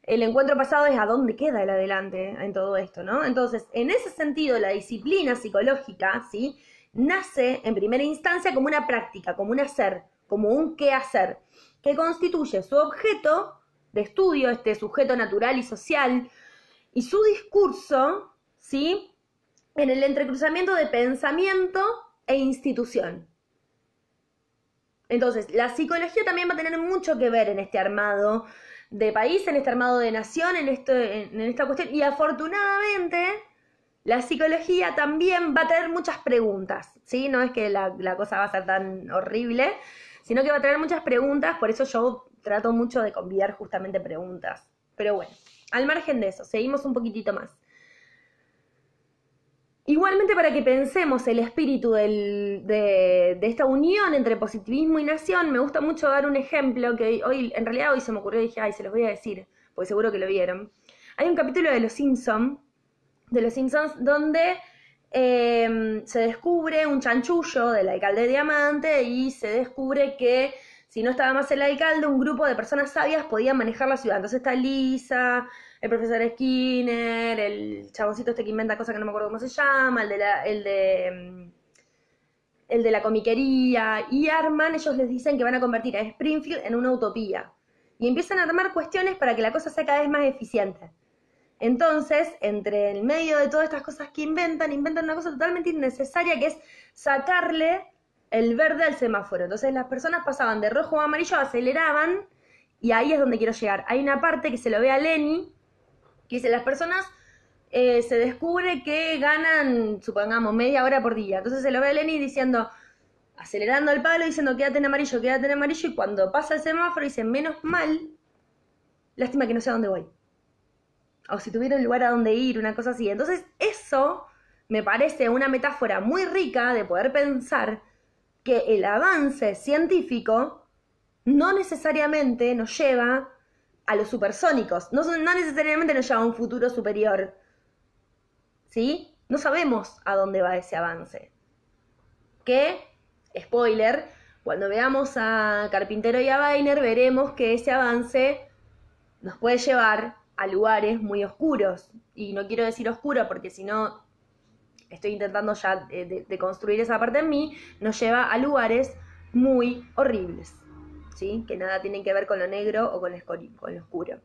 Speaker 1: el encuentro pasado es a dónde queda el adelante en todo esto, ¿no? Entonces, en ese sentido, la disciplina psicológica, ¿sí? Nace en primera instancia como una práctica, como un hacer, como un qué hacer, que constituye su objeto de estudio, este sujeto natural y social, y su discurso, ¿sí? En el entrecruzamiento de pensamiento e institución. Entonces, la psicología también va a tener mucho que ver en este armado de país, en este armado de nación, en esta cuestión, y afortunadamente la psicología también va a tener muchas preguntas, ¿sí? No es que la cosa va a ser tan horrible, sino que va a tener muchas preguntas, por eso yo trato mucho de convidar justamente preguntas. Pero bueno, al margen de eso, seguimos un poquitito más. Igualmente, para que pensemos el espíritu de esta unión entre positivismo y nación, me gusta mucho dar un ejemplo que hoy, en realidad hoy se me ocurrió y dije, ay, se los voy a decir, porque seguro que lo vieron. Hay un capítulo de Los Simpsons, donde se descubre un chanchullo del alcalde Diamante y se descubre que si no estaba más el alcalde, un grupo de personas sabias podía manejar la ciudad. Entonces está Lisa, el profesor Skinner, el chaboncito este que inventa cosas que no me acuerdo cómo se llama, el de la comiquería, y arman, ellos les dicen que van a convertir a Springfield en una utopía. Y empiezan a armar cuestiones para que la cosa sea cada vez más eficiente. Entonces, entre el medio de todas estas cosas que inventan una cosa totalmente innecesaria, que es sacarle el verde al semáforo. Entonces las personas pasaban de rojo a amarillo, aceleraban, y ahí es donde quiero llegar. Hay una parte que se lo ve a Lenny, que dice, las personas se descubre que ganan, supongamos, media hora por día. Entonces se lo ve a Lenny diciendo, acelerando el palo, diciendo quédate en amarillo, y cuando pasa el semáforo dice, menos mal, lástima que no sé a dónde voy. O si tuviera un lugar a donde ir, una cosa así. Entonces eso me parece una metáfora muy rica de poder pensar que el avance científico no necesariamente nos lleva a los supersónicos, no necesariamente nos lleva a un futuro superior, ¿sí? No sabemos a dónde va ese avance. Que, spoiler, cuando veamos a Carpintero y a Weiner, veremos que ese avance nos puede llevar a lugares muy oscuros. Y no quiero decir oscuro porque si no estoy intentando ya de construir esa parte en mí, nos lleva a lugares muy horribles, ¿sí? Que nada tienen que ver con lo negro o con lo oscuro.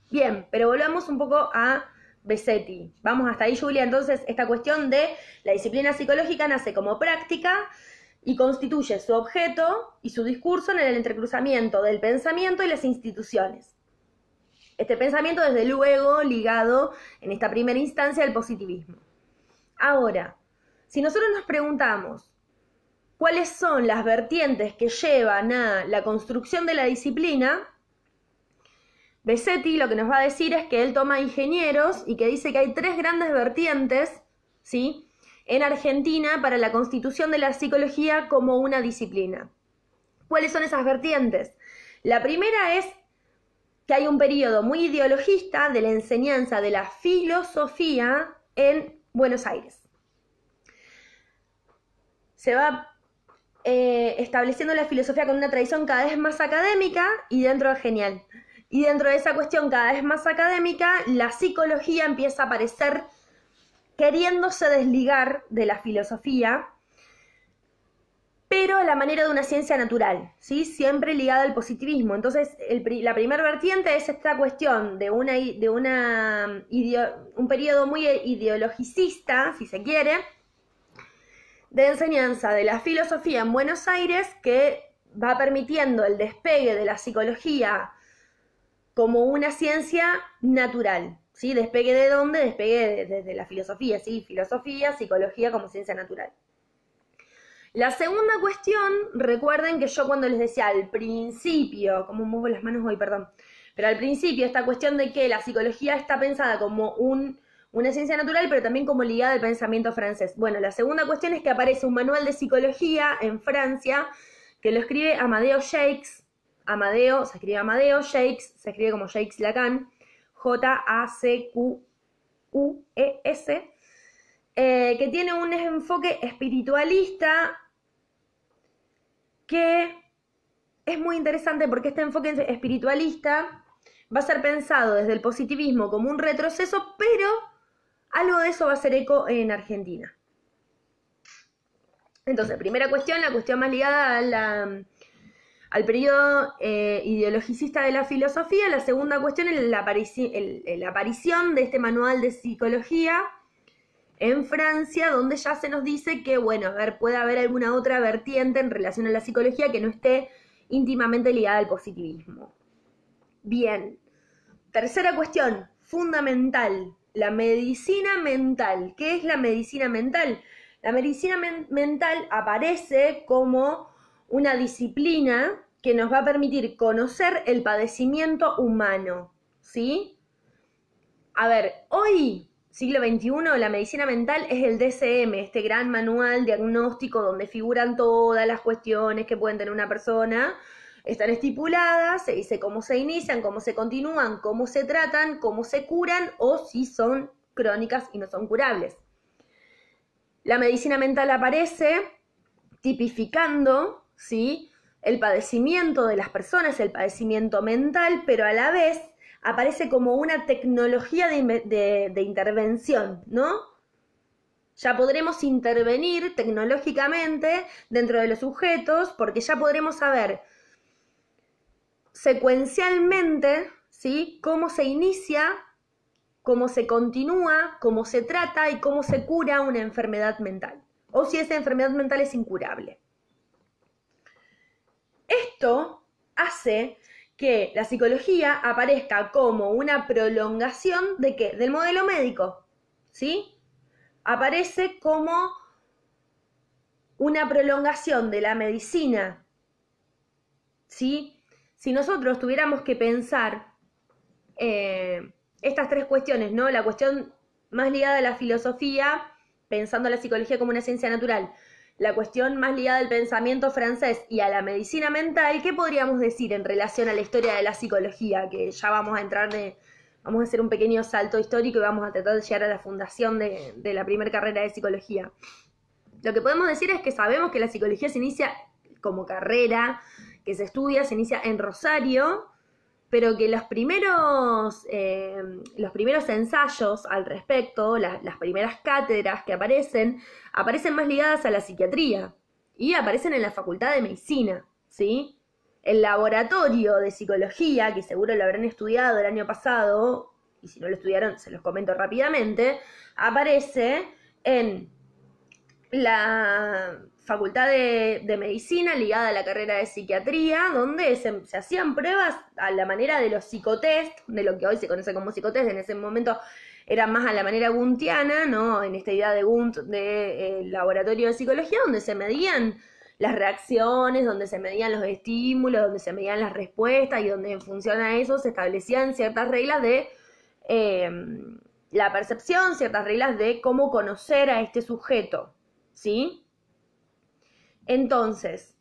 Speaker 1: Bien, pero volvamos un poco a Besetti. Vamos hasta ahí, Julia. Entonces, esta cuestión de la disciplina psicológica nace como práctica y constituye su objeto y su discurso en el entrecruzamiento del pensamiento y las instituciones. Este pensamiento, desde luego, ligado en esta primera instancia al positivismo. Ahora, si nosotros nos preguntamos cuáles son las vertientes que llevan a la construcción de la disciplina, Besetti lo que nos va a decir es que él toma ingenieros y que dice que hay 3 grandes vertientes, ¿sí?, en Argentina para la constitución de la psicología como una disciplina. ¿Cuáles son esas vertientes? La primera es que hay un periodo muy ideologista de la enseñanza de la filosofía en Buenos Aires. Se va estableciendo la filosofía con una tradición cada vez más académica y dentro de esa cuestión cada vez más académica, la psicología empieza a aparecer queriéndose desligar de la filosofía, pero a la manera de una ciencia natural, ¿sí? Siempre ligada al positivismo. Entonces, la primera vertiente es esta cuestión de un periodo muy ideologicista, si se quiere, de enseñanza de la filosofía en Buenos Aires, que va permitiendo el despegue de la psicología como una ciencia natural, ¿sí? ¿Despegue de dónde? Despegue desde la filosofía, ¿sí? Filosofía, psicología como ciencia natural. La segunda cuestión, recuerden que yo cuando les decía al principio, como muevo las manos hoy, perdón, pero al principio esta cuestión de que la psicología está pensada como una ciencia natural, pero también como ligada al pensamiento francés. Bueno, la segunda cuestión es que aparece un manual de psicología en Francia que lo escribe Amadeo Jacques. Amadeo, se escribe Amadeo, Jacques, se escribe como Jacques Lacan, Jacques, que tiene un enfoque espiritualista que es muy interesante porque este enfoque espiritualista va a ser pensado desde el positivismo como un retroceso, pero algo de eso va a hacer eco en Argentina. Entonces, primera cuestión, la cuestión más ligada al periodo ideologicista de la filosofía. La segunda cuestión es la aparición de este manual de psicología en Francia, donde ya se nos dice que, bueno, a ver, puede haber alguna otra vertiente en relación a la psicología que no esté íntimamente ligada al positivismo. Bien, tercera cuestión, fundamental, la medicina mental. ¿Qué es la medicina mental? La medicina mental aparece como una disciplina que nos va a permitir conocer el padecimiento humano, ¿sí? A ver, hoy siglo XXI la medicina mental es el DSM, este gran manual diagnóstico donde figuran todas las cuestiones que pueden tener una persona. Están estipuladas, se dice cómo se inician, cómo se continúan, cómo se tratan, cómo se curan o si son crónicas y no son curables. La medicina mental aparece tipificando, ¿sí?, el padecimiento de las personas, el padecimiento mental, pero a la vez aparece como una tecnología de intervención, ¿no? Ya podremos intervenir tecnológicamente dentro de los sujetos porque ya podremos saber secuencialmente, ¿sí?, cómo se inicia, cómo se continúa, cómo se trata y cómo se cura una enfermedad mental, o si esa enfermedad mental es incurable. Esto hace que la psicología aparezca como una prolongación ¿de qué? Del modelo médico, ¿sí? Aparece como una prolongación de la medicina, ¿sí? Si nosotros tuviéramos que pensar estas tres cuestiones, ¿no? La cuestión más ligada a la filosofía, pensando a la psicología como una ciencia natural, la cuestión más ligada al pensamiento francés y a la medicina mental, ¿qué podríamos decir en relación a la historia de la psicología? Que ya vamos a entrar vamos a hacer un pequeño salto histórico y vamos a tratar de llegar a la fundación de la primera carrera de psicología. Lo que podemos decir es que sabemos que la psicología se inicia como carrera, que se estudia, se inicia en Rosario, pero que los primeros ensayos al respecto, las primeras cátedras que aparecen más ligadas a la psiquiatría y aparecen en la Facultad de Medicina, ¿sí? El laboratorio de psicología, que seguro lo habrán estudiado el año pasado, y si no lo estudiaron se los comento rápidamente, aparece en la Facultad de Medicina ligada a la carrera de Psiquiatría, donde se hacían pruebas a la manera de los psicotest, de lo que hoy se conoce como psicotest, en ese momento era más a la manera guntiana, ¿no? En esta idea de Gunt de laboratorio de psicología, donde se medían las reacciones, donde se medían los estímulos, donde se medían las respuestas y donde en función a eso se establecían ciertas reglas de la percepción, ciertas reglas de cómo conocer a este sujeto, ¿sí? Entonces,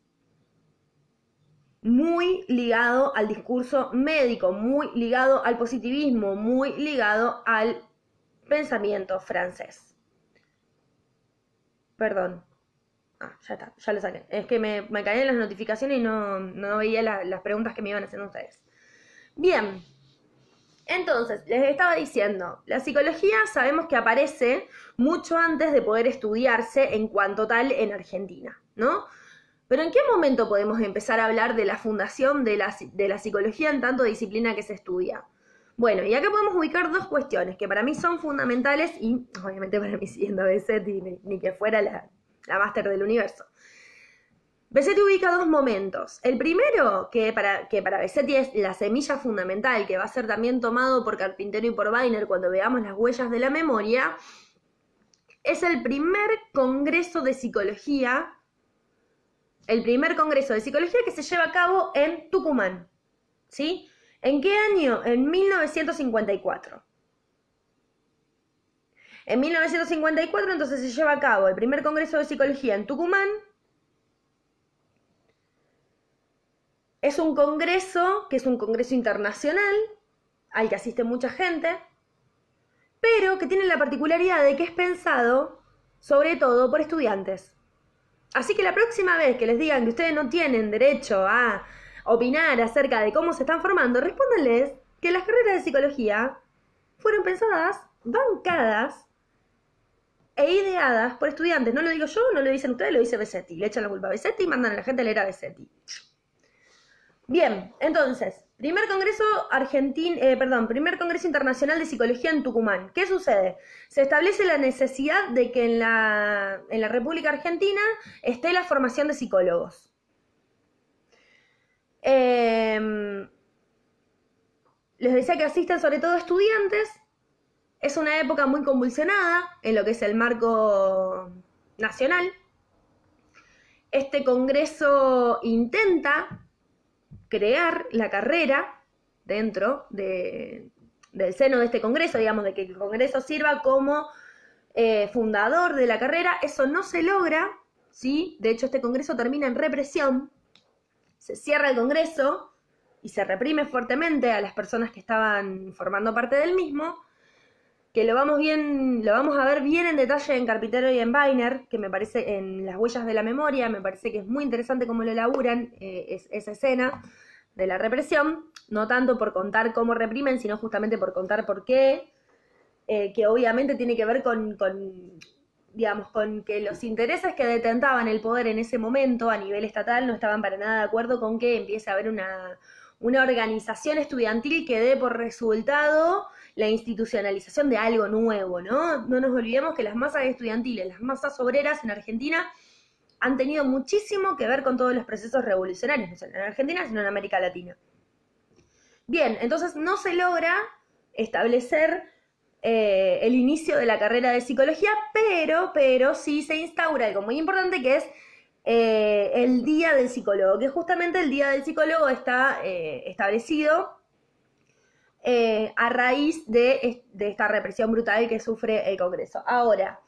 Speaker 1: muy ligado al discurso médico, muy ligado al positivismo, muy ligado al pensamiento francés. Perdón. Ya está, ya lo saqué. Es que me caían las notificaciones y no veía las preguntas que me iban haciendo ustedes. Bien. Entonces, les estaba diciendo, la psicología sabemos que aparece mucho antes de poder estudiarse en cuanto tal en Argentina, ¿no? Pero ¿en qué momento podemos empezar a hablar de la fundación de la psicología en tanto disciplina que se estudia? Bueno, y acá podemos ubicar dos cuestiones que para mí son fundamentales y obviamente para mí siendo Besetti ni que fuera la máster del universo. Besetti ubica dos momentos. El primero, que para Besetti es la semilla fundamental, que va a ser también tomado por Carpintero y por Weiner cuando veamos las huellas de la memoria, es el primer congreso de psicología, que se lleva a cabo en Tucumán, ¿sí? ¿En qué año? En 1954. En 1954 entonces se lleva a cabo el primer congreso de psicología en Tucumán. Es un congreso que es un congreso internacional, al que asiste mucha gente, pero que tiene la particularidad de que es pensado sobre todo por estudiantes. Así que la próxima vez que les digan que ustedes no tienen derecho a opinar acerca de cómo se están formando, respóndanles que las carreras de psicología fueron pensadas, bancadas e ideadas por estudiantes. No lo digo yo, no lo dicen ustedes, lo dice Besetti. Le echan la culpa a Besetti y mandan a la gente a leer a Besetti. Bien, entonces, primer congreso internacional de psicología en Tucumán. ¿Qué sucede? Se establece la necesidad de que en la República Argentina esté la formación de psicólogos. Les decía que asisten sobre todo estudiantes. Es una época muy convulsionada en lo que es el marco nacional. Este congreso intenta crear la carrera dentro de del seno de este congreso, digamos, de que el congreso sirva como fundador de la carrera. Eso no se logra, ¿sí? De hecho, este congreso termina en represión, se cierra el congreso y se reprime fuertemente a las personas que estaban formando parte del mismo, que lo vamos a ver bien en detalle en Carpintero y en Weiner, que me parece, en Las huellas de la memoria, me parece que es muy interesante cómo lo elaboran esa escena de la represión, no tanto por contar cómo reprimen, sino justamente por contar por qué, que obviamente tiene que ver con que los intereses que detentaban el poder en ese momento a nivel estatal no estaban para nada de acuerdo con que empiece a haber una organización estudiantil que dé por resultado la institucionalización de algo nuevo, ¿no? No nos olvidemos que las masas estudiantiles, las masas obreras en Argentina han tenido muchísimo que ver con todos los procesos revolucionarios, no solo en Argentina, sino en América Latina. Bien, entonces no se logra establecer el inicio de la carrera de psicología, pero sí se instaura algo muy importante, que es el Día del Psicólogo, que justamente el Día del Psicólogo está establecido a raíz de esta represión brutal que sufre el Congreso. Ahora,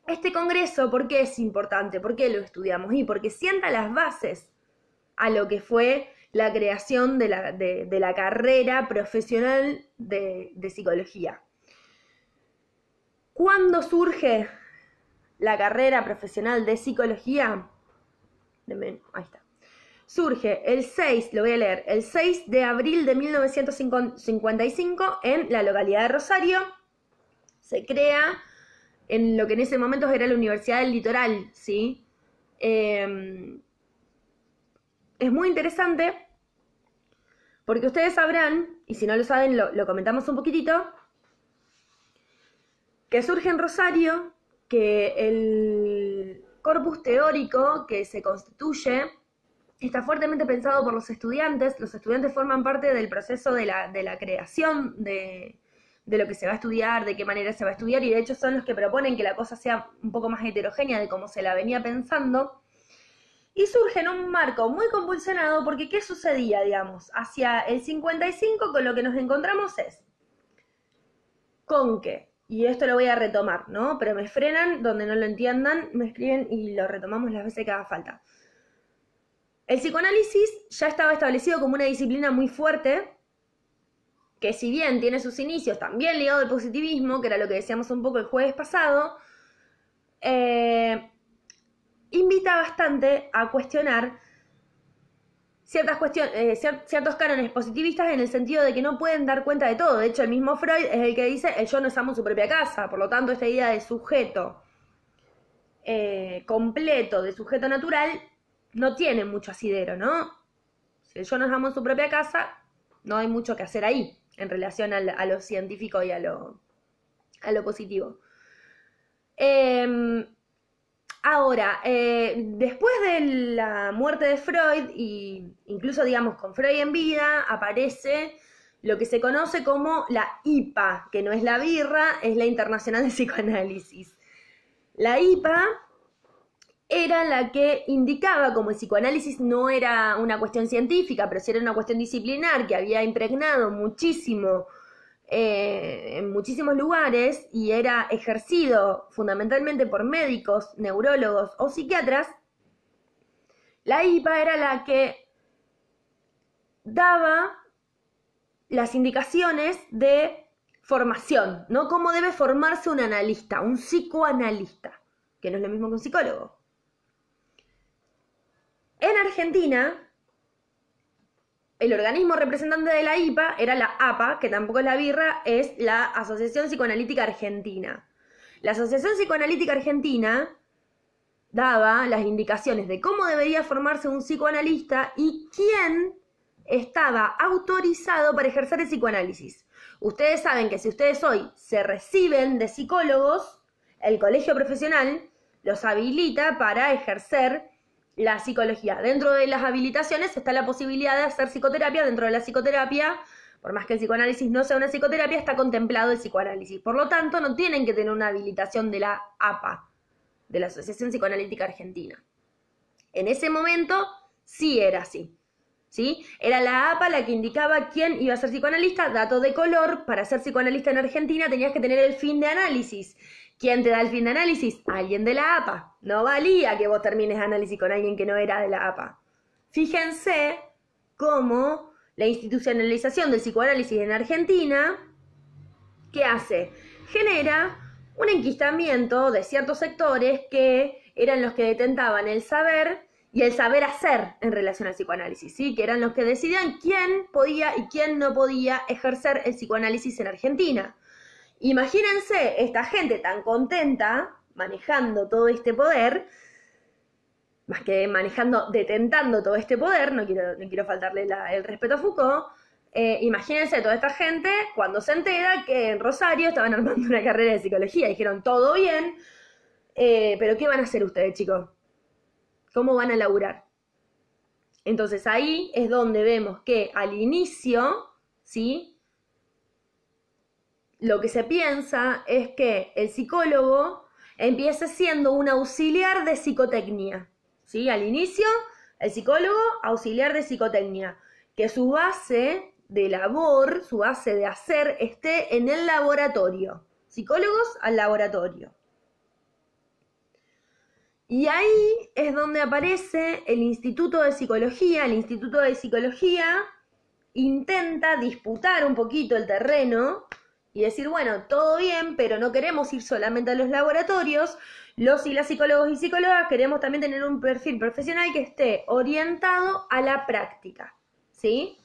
Speaker 1: este Congreso, ¿por qué es importante? ¿Por qué lo estudiamos? Y porque sienta las bases a lo que fue la creación de la carrera profesional de psicología. ¿Cuándo surge la carrera profesional de psicología? Ahí está. Surge el 6, lo voy a leer, el 6 de abril de 1955 en la localidad de Rosario. Se crea en lo que en ese momento era la Universidad del Litoral, ¿sí? Es muy interesante porque ustedes sabrán, y si no lo saben lo comentamos un poquitito, que surge en Rosario, que el corpus teórico que se constituye está fuertemente pensado por los estudiantes forman parte del proceso de la creación de lo que se va a estudiar, de qué manera se va a estudiar, y de hecho son los que proponen que la cosa sea un poco más heterogénea de cómo se la venía pensando, y surge en un marco muy convulsionado, porque ¿qué sucedía, digamos? Hacia el 55 con lo que nos encontramos es con que, y esto lo voy a retomar, ¿no? Pero me frenan, donde no lo entiendan, me escriben y lo retomamos las veces que haga falta. El psicoanálisis ya estaba establecido como una disciplina muy fuerte, que si bien tiene sus inicios también ligado al positivismo, que era lo que decíamos un poco el jueves pasado, invita bastante a cuestionar ciertos cánones positivistas, en el sentido de que no pueden dar cuenta de todo. De hecho, el mismo Freud es el que dice el yo no es amo en su propia casa. Por lo tanto, esta idea de sujeto completo, de sujeto natural, no tiene mucho asidero, ¿no? Si el yo no es amo en su propia casa, no hay mucho que hacer ahí en relación a lo científico y a lo positivo. Ahora, después de la muerte de Freud, y incluso digamos con Freud en vida, aparece lo que se conoce como la IPA, que no es la birra, es la Internacional de Psicoanálisis. La IPA era la que indicaba, como el psicoanálisis no era una cuestión científica, pero sí era una cuestión disciplinar que había impregnado muchísimo en muchísimos lugares y era ejercido fundamentalmente por médicos, neurólogos o psiquiatras, la IPA era la que daba las indicaciones de formación, ¿no? Cómo debe formarse un analista, un psicoanalista, que no es lo mismo que un psicólogo. En Argentina, el organismo representante de la IPA era la APA, que tampoco es la birra, es la Asociación Psicoanalítica Argentina. La Asociación Psicoanalítica Argentina daba las indicaciones de cómo debería formarse un psicoanalista y quién estaba autorizado para ejercer el psicoanálisis. Ustedes saben que si ustedes hoy se reciben de psicólogos, el colegio profesional los habilita para ejercer la psicología. Dentro de las habilitaciones está la posibilidad de hacer psicoterapia. Dentro de la psicoterapia, por más que el psicoanálisis no sea una psicoterapia, está contemplado el psicoanálisis. Por lo tanto, no tienen que tener una habilitación de la APA, de la Asociación Psicoanalítica Argentina. En ese momento sí era así. ¿sí? Era la APA la que indicaba quién iba a ser psicoanalista. Dato de color, para ser psicoanalista en Argentina tenías que tener el fin de análisis. ¿Quién te da el fin de análisis? Alguien de la APA. No valía que vos termines análisis con alguien que no era de la APA. Fíjense cómo la institucionalización del psicoanálisis en Argentina, ¿qué hace? Genera un enquistamiento de ciertos sectores que eran los que detentaban el saber y el saber hacer en relación al psicoanálisis, ¿sí? Que eran los que decidían quién podía y quién no podía ejercer el psicoanálisis en Argentina. Imagínense esta gente tan contenta manejando todo este poder, más que manejando, detentando todo este poder, no quiero faltarle el respeto a Foucault. Imagínense toda esta gente cuando se entera que en Rosario estaban armando una carrera de psicología. Dijeron, todo bien, pero ¿qué van a hacer ustedes, chicos? ¿Cómo van a laburar? Entonces ahí es donde vemos que al inicio, ¿sí? Lo que se piensa es que el psicólogo empiece siendo un auxiliar de psicotecnia, ¿sí? Al inicio, el psicólogo auxiliar de psicotecnia, que su base de labor, su base de hacer esté en el laboratorio. Psicólogos al laboratorio. Y ahí es donde aparece el Instituto de Psicología. El Instituto de Psicología intenta disputar un poquito el terreno y decir, bueno, todo bien, pero no queremos ir solamente a los laboratorios. Los y las psicólogos y psicólogas queremos también tener un perfil profesional que esté orientado a la práctica, ¿sí?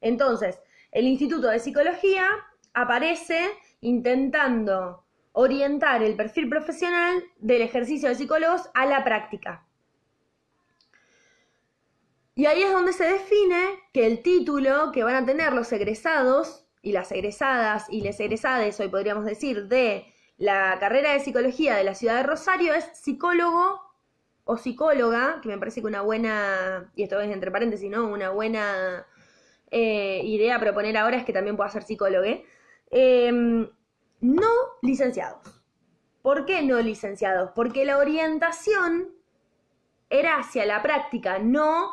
Speaker 1: Entonces, el Instituto de Psicología aparece intentando orientar el perfil profesional del ejercicio de psicólogos a la práctica. Y ahí es donde se define que el título que van a tener los egresados y las egresadas y les egresades, hoy podríamos decir, de la carrera de psicología de la ciudad de Rosario es psicólogo o psicóloga, que me parece que una buena, y esto es entre paréntesis, ¿no? Una buena idea a proponer ahora es que también pueda ser psicólogo, no licenciados. ¿Por qué no licenciados? Porque la orientación era hacia la práctica, no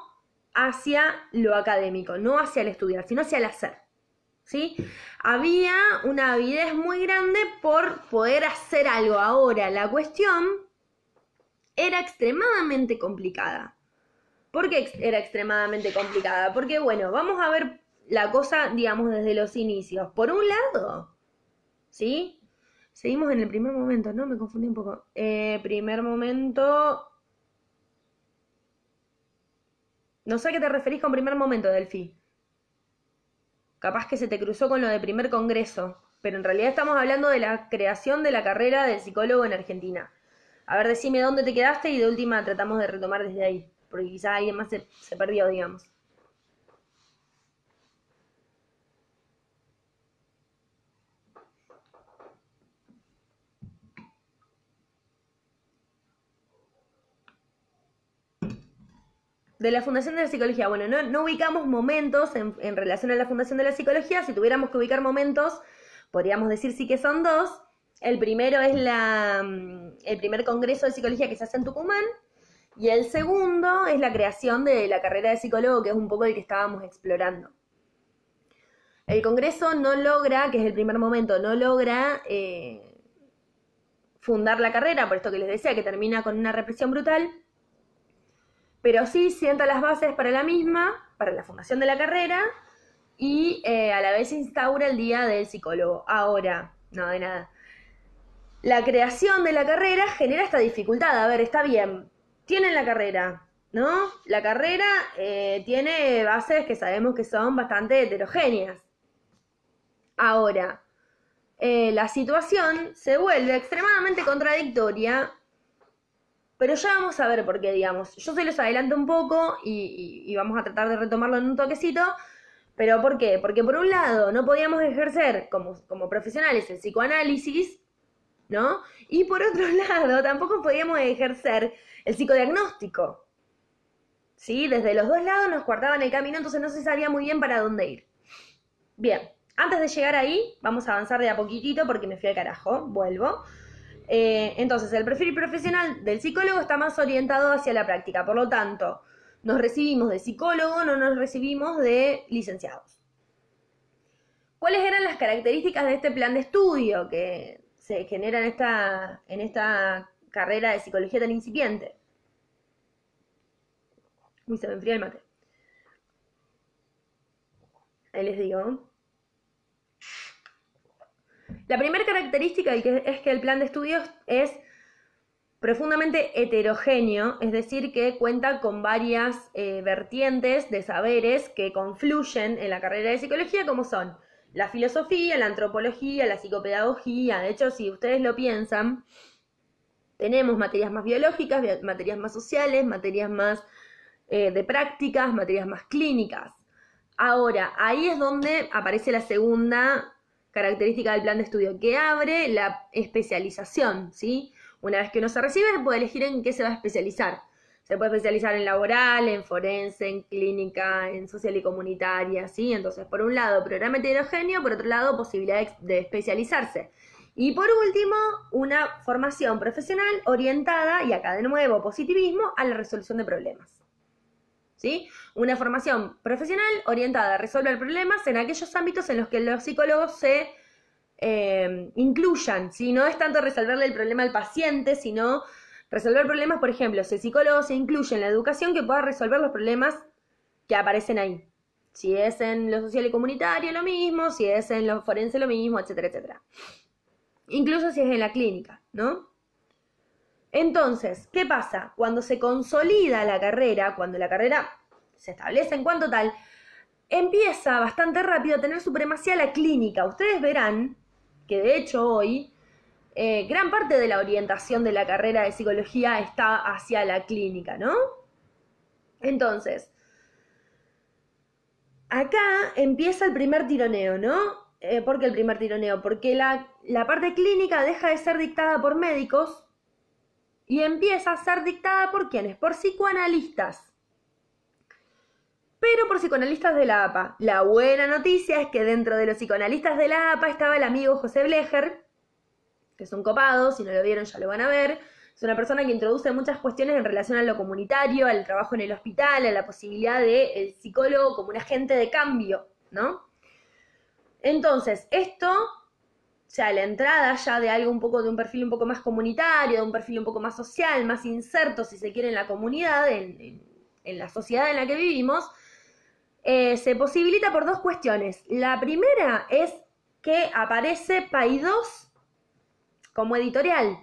Speaker 1: hacia lo académico, no hacia el estudiar, sino hacia el hacer, ¿sí? Había una avidez muy grande por poder hacer algo. Ahora, la cuestión era extremadamente complicada. ¿Por qué era extremadamente complicada? Porque, bueno, vamos a ver la cosa, digamos, desde los inicios. Por un lado, ¿sí? Seguimos en el primer momento, ¿no? Me confundí un poco. Primer momento... No sé a qué te referís con primer momento, Delphi. Capaz que se te cruzó con lo de primer congreso, pero en realidad estamos hablando de la creación de la carrera de psicólogo en Argentina. A ver, decime dónde te quedaste y de última tratamos de retomar desde ahí, porque quizá alguien más se perdió, digamos. De la Fundación de la Psicología. Bueno, no ubicamos momentos en relación a la Fundación de la Psicología. Si tuviéramos que ubicar momentos, podríamos decir sí que son dos. El primero es el primer congreso de psicología que se hace en Tucumán. Y el segundo es la creación de la carrera de psicólogo, que es un poco el que estábamos explorando. El congreso no logra, que es el primer momento, no logra fundar la carrera, por esto que les decía, que termina con una represión brutal, pero sí sienta las bases para la misma, para la fundación de la carrera, y a la vez se instaura el Día del Psicólogo. Ahora, no, de nada. La creación de la carrera genera esta dificultad. A ver, está bien, tienen la carrera, ¿no? La carrera tiene bases que sabemos que son bastante heterogéneas. Ahora, la situación se vuelve extremadamente contradictoria, pero ya vamos a ver por qué, digamos. Yo se los adelanto un poco y vamos a tratar de retomarlo en un toquecito, pero ¿por qué? Porque por un lado no podíamos ejercer como profesionales el psicoanálisis, ¿no? Y por otro lado tampoco podíamos ejercer el psicodiagnóstico, ¿sí? Desde los dos lados nos cortaban el camino, entonces no se sabía muy bien para dónde ir. Bien, antes de llegar ahí, vamos a avanzar de a poquitito porque me fui al carajo, vuelvo. Entonces, el perfil profesional del psicólogo está más orientado hacia la práctica, por lo tanto, nos recibimos de psicólogo, no nos recibimos de licenciados. ¿Cuáles eran las características de este plan de estudio que se genera en esta carrera de psicología tan incipiente? Uy, se me enfría el mate. Ahí les digo. La primera característica es que el plan de estudios es profundamente heterogéneo, es decir, que cuenta con varias vertientes de saberes que confluyen en la carrera de psicología, como son la filosofía, la antropología, la psicopedagogía. De hecho, si ustedes lo piensan, tenemos materias más biológicas, materias más sociales, materias más de prácticas, materias más clínicas. Ahora, ahí es donde aparece la segunda característica del plan de estudio, que abre la especialización, ¿sí? Una vez que uno se recibe, se puede elegir en qué se va a especializar. Se puede especializar en laboral, en forense, en clínica, en social y comunitaria, ¿sí? Entonces, por un lado, programa heterogéneo, por otro lado, posibilidad de especializarse. Y por último, una formación profesional orientada, y acá de nuevo, positivismo, a la resolución de problemas. ¿Sí? Una formación profesional orientada a resolver problemas en aquellos ámbitos en los que los psicólogos se incluyan, ¿sí? No es tanto resolverle el problema al paciente, sino resolver problemas, por ejemplo, si el psicólogo se incluye en la educación, que pueda resolver los problemas que aparecen ahí. Si es en lo social y comunitario, lo mismo, si es en lo forense, lo mismo, etcétera, etcétera. Incluso si es en la clínica, ¿no? Entonces, ¿qué pasa? Cuando se consolida la carrera, cuando la carrera se establece en cuanto tal, empieza bastante rápido a tener supremacía la clínica. Ustedes verán que de hecho hoy gran parte de la orientación de la carrera de psicología está hacia la clínica, ¿no? Entonces, acá empieza el primer tironeo, ¿no? ¿Por qué el primer tironeo? Porque la parte clínica deja de ser dictada por médicos y empieza a ser dictada por ¿quiénes? Por psicoanalistas. Pero por psicoanalistas de la APA. La buena noticia es que dentro de los psicoanalistas de la APA estaba el amigo José Blecher, que es un copado, si no lo vieron ya lo van a ver. Es una persona que introduce muchas cuestiones en relación a lo comunitario, al trabajo en el hospital, a la posibilidad del psicólogo como un agente de cambio, ¿no? Entonces, esto, o sea, la entrada ya de algo un poco, de un perfil un poco más comunitario, de un perfil un poco más social, más inserto, si se quiere, en la comunidad, en la sociedad en la que vivimos, se posibilita por dos cuestiones. La primera es que aparece Paidós como editorial.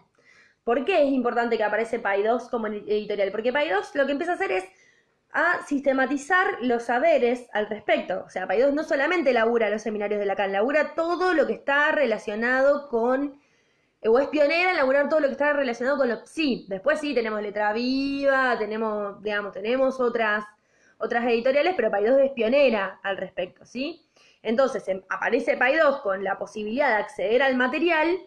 Speaker 1: ¿Por qué es importante que aparece Paidós como editorial? Porque Paidós lo que empieza a hacer es a sistematizar los saberes al respecto. O sea, Paidós no solamente labura los seminarios de Lacan, labura todo lo que está relacionado con, o es pionera en laburar todo lo que está relacionado con lo psi. Después sí tenemos Letra Viva, tenemos otras editoriales, pero Paidós es pionera al respecto, ¿sí? Entonces aparece Paidós con la posibilidad de acceder al material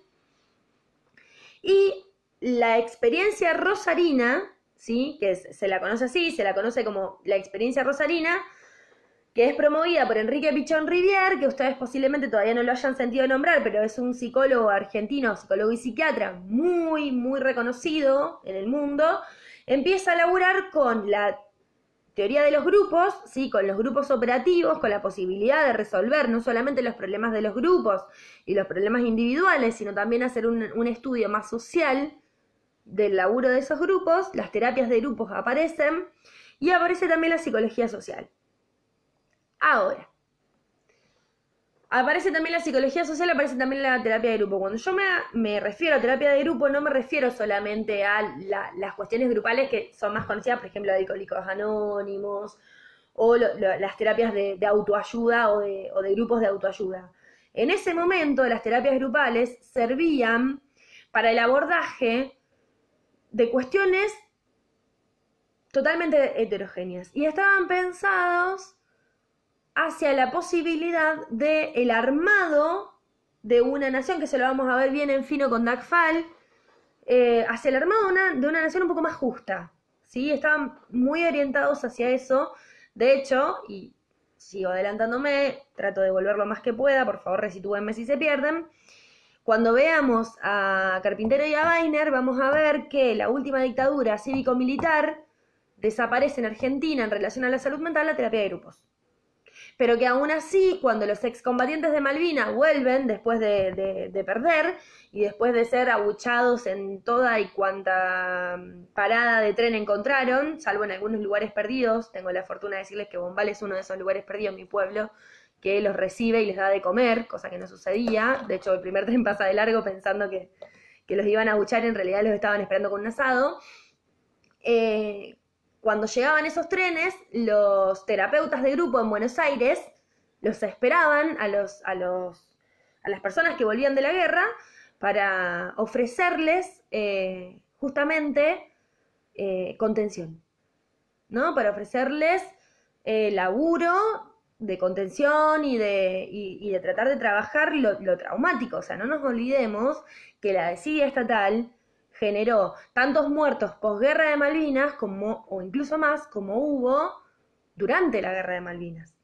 Speaker 1: y la experiencia rosarina, ¿sí? Que se la conoce así, se la conoce como la experiencia rosarina, que es promovida por Enrique Pichón Rivière, que ustedes posiblemente todavía no lo hayan sentido nombrar, pero es un psicólogo argentino, psicólogo y psiquiatra muy, muy reconocido en el mundo. Empieza a laburar con la teoría de los grupos, ¿sí? Con los grupos operativos, con la posibilidad de resolver no solamente los problemas de los grupos y los problemas individuales, sino también hacer un estudio más social del laburo de esos grupos. Las terapias de grupos aparecen y aparece también la psicología social. Ahora, aparece también la psicología social, aparece también la terapia de grupo. Cuando yo me refiero a terapia de grupo, no me refiero solamente a las cuestiones grupales que son más conocidas, por ejemplo, de Alcohólicos Anónimos, o las terapias de autoayuda o de grupos de autoayuda. En ese momento, las terapias grupales servían para el abordaje de cuestiones totalmente heterogéneas y estaban pensados hacia la posibilidad del armado de una nación, que se lo vamos a ver bien en fino con Dagfal, hacia el armado de una nación un poco más justa, ¿sí? Estaban muy orientados hacia eso. De hecho, y sigo adelantándome, trato de volver lo más que pueda, por favor resitúenme si se pierden. Cuando veamos a Carpintero y a Weiner, vamos a ver que la última dictadura cívico-militar desaparece en Argentina en relación a la salud mental la terapia de grupos. Pero que aún así, cuando los excombatientes de Malvinas vuelven después de perder y después de ser abuchados en toda y cuanta parada de tren encontraron, salvo en algunos lugares perdidos, tengo la fortuna de decirles que Bombal es uno de esos lugares perdidos en mi pueblo, que los recibe y les da de comer, cosa que no sucedía. De hecho, el primer tren pasa de largo pensando que los iban a abuchar, en realidad los estaban esperando con un asado. Cuando llegaban esos trenes, los terapeutas de grupo en Buenos Aires los esperaban a las personas que volvían de la guerra para ofrecerles justamente contención, ¿no? Para ofrecerles laburo de contención y de tratar de trabajar lo traumático. O sea, no nos olvidemos que la desidia estatal generó tantos muertos posguerra de Malvinas o incluso más como hubo durante la guerra de Malvinas.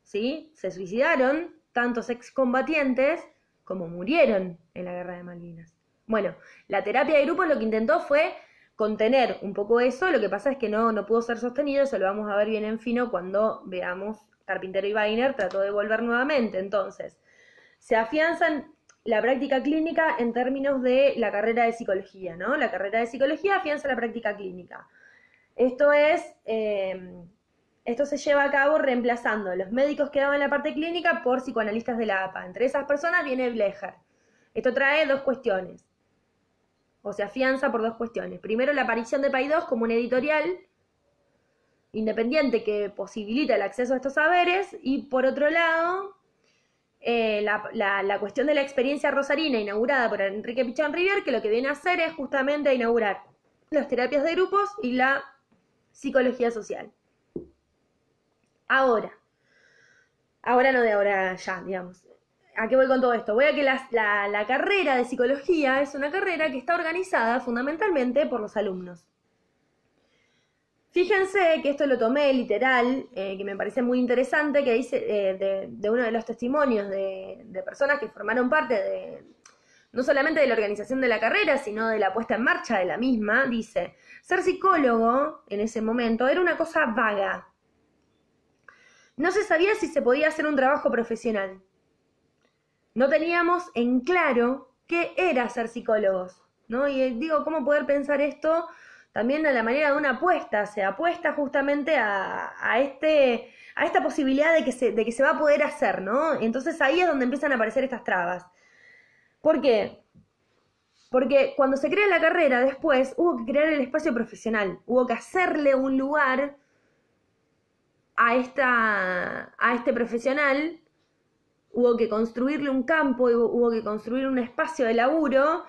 Speaker 1: ¿Sí? Se suicidaron tantos excombatientes como murieron en la guerra de Malvinas. Bueno, la terapia de grupo lo que intentó fue contener un poco eso, lo que pasa es que no pudo ser sostenido, eso lo vamos a ver bien en fino cuando veamos Carpintero y Weiner trató de volver nuevamente. Entonces, se afianzan la práctica clínica en términos de la carrera de psicología, ¿no? La carrera de psicología afianza la práctica clínica. Esto se lleva a cabo reemplazando los médicos que daban la parte clínica por psicoanalistas de la APA. Entre esas personas viene Blecher. Esto trae dos cuestiones, o se afianza por dos cuestiones. Primero, la aparición de Paidós como un editorial independiente que posibilita el acceso a estos saberes, y por otro lado, la cuestión de la experiencia rosarina inaugurada por Enrique Pichón Rivière, que lo que viene a hacer es justamente a inaugurar las terapias de grupos y la psicología social. Ahora ya, digamos. ¿A qué voy con todo esto? Voy a que la carrera de psicología es una carrera que está organizada fundamentalmente por los alumnos. Fíjense que esto lo tomé literal, que me parece muy interesante, que dice de uno de los testimonios de personas que formaron parte no solamente de la organización de la carrera, sino de la puesta en marcha de la misma. Dice: ser psicólogo en ese momento era una cosa vaga. No se sabía si se podía hacer un trabajo profesional. No teníamos en claro qué era ser psicólogos, ¿no? Y digo, ¿cómo poder pensar esto? También a la manera de una apuesta, se apuesta justamente a esta posibilidad de que se va a poder hacer, ¿no? Entonces ahí es donde empiezan a aparecer estas trabas. ¿Por qué? Porque cuando se crea la carrera después hubo que crear el espacio profesional, hubo que hacerle un lugar a este profesional, hubo que construirle un campo, hubo que construir un espacio de laburo,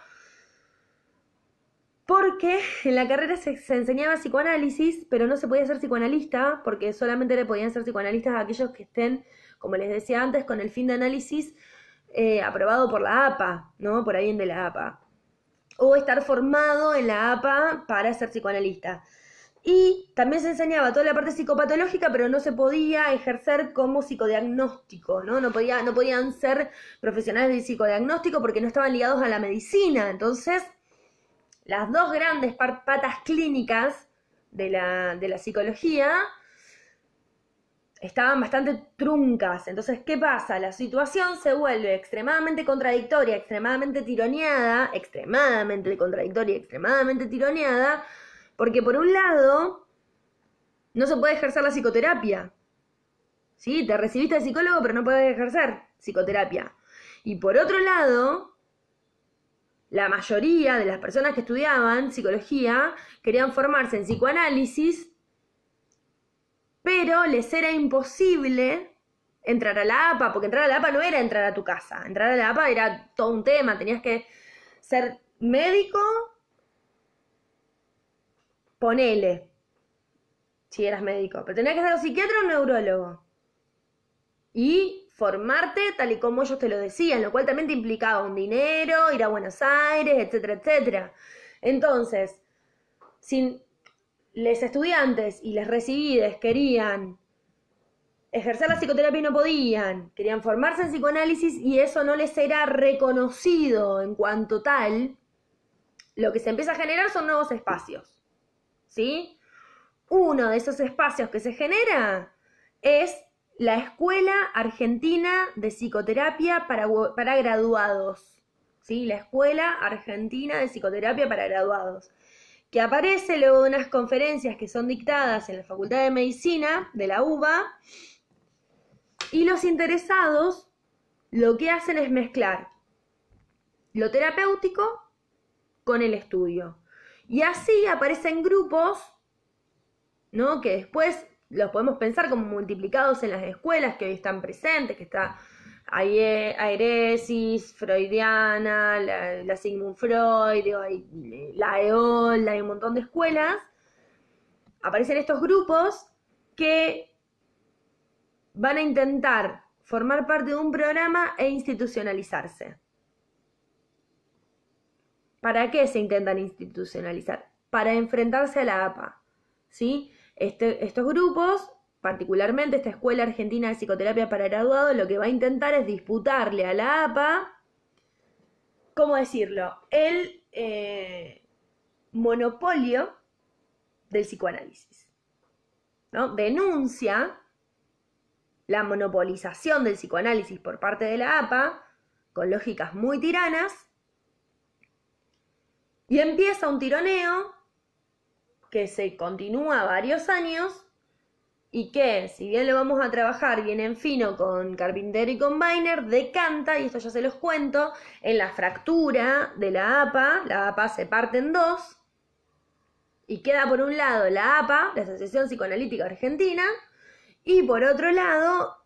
Speaker 1: porque en la carrera se enseñaba psicoanálisis, pero no se podía ser psicoanalista, porque solamente le podían ser psicoanalistas a aquellos que estén, como les decía antes, con el fin de análisis aprobado por la APA, ¿no? Por alguien de la APA. O estar formado en la APA para ser psicoanalista. Y también se enseñaba toda la parte psicopatológica, pero no se podía ejercer como psicodiagnóstico, ¿no? No podían ser profesionales de psicodiagnóstico porque no estaban ligados a la medicina. Entonces, las dos grandes patas clínicas de la psicología estaban bastante truncas. Entonces, ¿qué pasa? La situación se vuelve extremadamente contradictoria, extremadamente tironeada, porque por un lado no se puede ejercer la psicoterapia, ¿sí? Te recibiste de psicólogo, pero no puedes ejercer psicoterapia. Y por otro lado, la mayoría de las personas que estudiaban psicología querían formarse en psicoanálisis, pero les era imposible entrar a la APA, porque entrar a la APA no era entrar a tu casa. Entrar a la APA era todo un tema, tenías que ser médico, ponele, si eras médico, pero tenías que ser psiquiatra o neurólogo. Y formarte tal y como ellos te lo decían, lo cual también te implicaba un dinero, ir a Buenos Aires, etcétera, etcétera. Entonces, si los estudiantes y les recibides querían ejercer la psicoterapia y no podían, querían formarse en psicoanálisis y eso no les era reconocido en cuanto tal, lo que se empieza a generar son nuevos espacios, ¿sí? uno de esos espacios que se genera es la Escuela Argentina de Psicoterapia para graduados, ¿sí? La Escuela Argentina de Psicoterapia para graduados, que aparece luego de unas conferencias que son dictadas en la Facultad de Medicina de la UBA, y los interesados lo que hacen es mezclar lo terapéutico con el estudio. Y así aparecen grupos, ¿no? Que después los podemos pensar como multiplicados en las escuelas que hoy están presentes, que está Aeresis, Freudiana, la Sigmund Freud, la EOL, hay un montón de escuelas. Aparecen estos grupos que van a intentar formar parte de un programa e institucionalizarse. ¿Para qué se intentan institucionalizar? Para enfrentarse a la APA, ¿sí? Estos grupos, particularmente esta Escuela Argentina de Psicoterapia para Graduados, lo que va a intentar es disputarle a la APA, ¿cómo decirlo?, el monopolio del psicoanálisis, ¿no? Denuncia la monopolización del psicoanálisis por parte de la APA, con lógicas muy tiranas, y empieza un tironeo que se continúa varios años y que, si bien lo vamos a trabajar bien en fino con Carpintero y con Weiner, decanta, y esto ya se los cuento, en la fractura de la APA se parte en dos, y queda por un lado la APA, la Asociación Psicoanalítica Argentina, y por otro lado,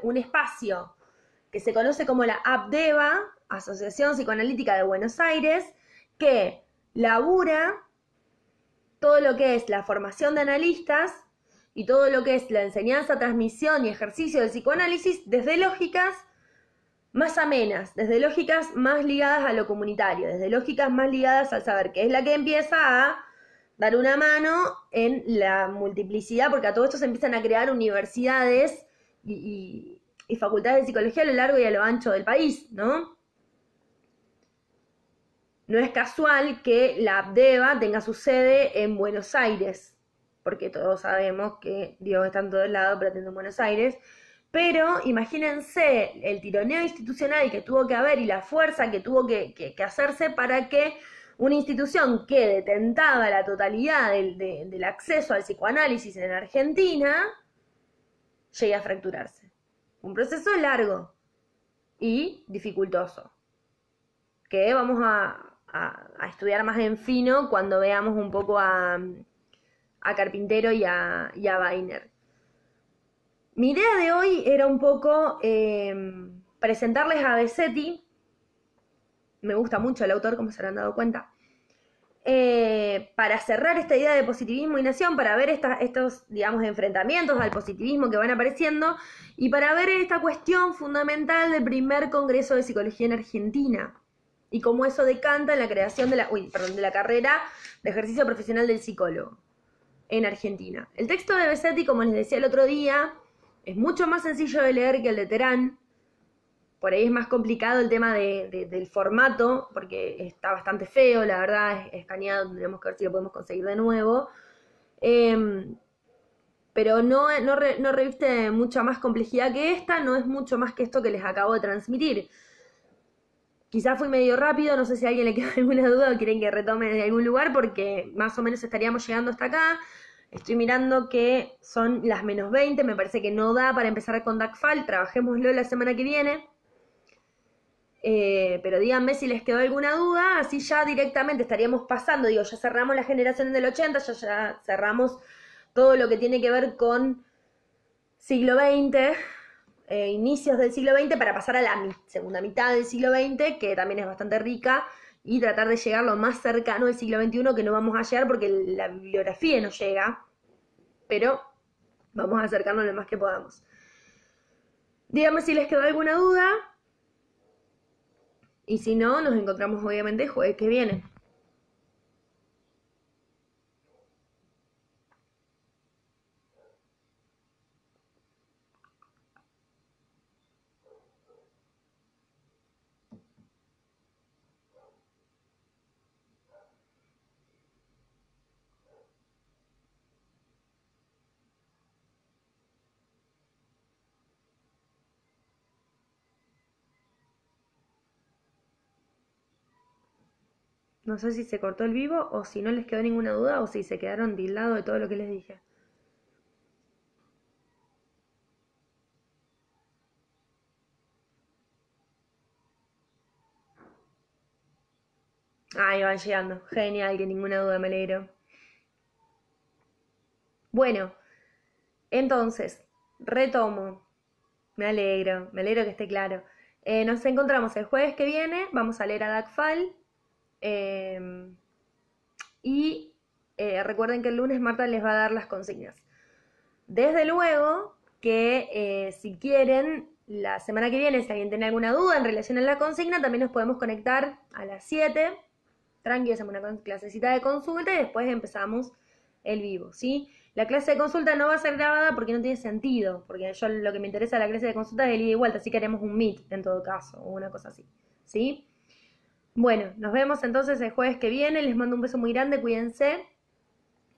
Speaker 1: un espacio que se conoce como la APDEVA, Asociación Psicoanalítica de Buenos Aires, que labura todo lo que es la formación de analistas y todo lo que es la enseñanza, transmisión y ejercicio del psicoanálisis desde lógicas más amenas, desde lógicas más ligadas a lo comunitario, desde lógicas más ligadas al saber, que es la que empieza a dar una mano en la multiplicidad, porque a todo esto se empiezan a crear universidades y facultades de psicología a lo largo y a lo ancho del país, ¿no? No es casual que la APDEVA tenga su sede en Buenos Aires, porque todos sabemos que Dios está en todos lados, pero atiende en Buenos Aires. Pero imagínense el tironeo institucional que tuvo que haber y la fuerza que tuvo que hacerse para que una institución que detentaba la totalidad del acceso al psicoanálisis en Argentina llegue a fracturarse. Un proceso largo y dificultoso, que vamos a estudiar más en fino cuando veamos un poco a Carpintero y a Weiner. Mi idea de hoy era un poco presentarles a Besetti. Me gusta mucho el autor, como se habrán dado cuenta. Para cerrar esta idea de positivismo y nación, para ver estos, digamos, enfrentamientos al positivismo que van apareciendo y para ver esta cuestión fundamental del primer Congreso de Psicología en Argentina y cómo eso decanta en la creación de la carrera de ejercicio profesional del psicólogo en Argentina. El texto de Besetti, como les decía el otro día, es mucho más sencillo de leer que el de Terán. Por ahí es más complicado el tema del formato, porque está bastante feo, la verdad, es escaneado, tendremos que ver si lo podemos conseguir de nuevo. Pero no reviste mucha más complejidad que esta, no es mucho más que esto que les acabo de transmitir. Quizás fui medio rápido, no sé si a alguien le queda alguna duda o quieren que retome de algún lugar, porque más o menos estaríamos llegando hasta acá. Estoy mirando que son las -20, me parece que no da para empezar con DACFAL, trabajémoslo la semana que viene. Pero díganme si les quedó alguna duda, así ya directamente estaríamos pasando, ya cerramos la generación del 80, ya cerramos todo lo que tiene que ver con siglo XX, inicios del siglo XX, para pasar a la segunda mitad del siglo XX, que también es bastante rica, y tratar de llegar lo más cercano del siglo XXI, que no vamos a llegar porque la bibliografía no llega, pero vamos a acercarnos lo más que podamos. Díganme si les quedó alguna duda, y si no, nos encontramos obviamente el jueves que viene. No sé si se cortó el vivo o si no les quedó ninguna duda o si se quedaron tildados de todo lo que les dije. Ahí van llegando. Genial, que ninguna duda, me alegro. Bueno, entonces, retomo. Me alegro que esté claro. Nos encontramos el jueves que viene, vamos a leer a Dagfal. eh, y recuerden que el lunes Marta les va a dar las consignas. Desde luego que si quieren, la semana que viene, si alguien tiene alguna duda en relación a la consigna, también nos podemos conectar a las 7. Tranqui, hacemos una clasecita de consulta y después empezamos el vivo, ¿sí? La clase de consulta no va a ser grabada porque no tiene sentido, porque yo lo que me interesa de la clase de consulta es el ida y vuelta, así que haremos un meet en todo caso, o una cosa así, ¿sí? Bueno, nos vemos entonces el jueves que viene, les mando un beso muy grande, cuídense,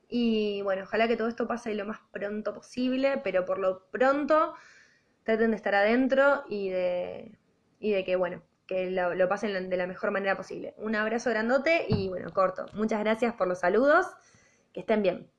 Speaker 1: y bueno, ojalá que todo esto pase lo más pronto posible, pero por lo pronto traten de estar adentro y de que, bueno, que lo pasen de la mejor manera posible. Un abrazo grandote y bueno, corto. Muchas gracias por los saludos. Que estén bien.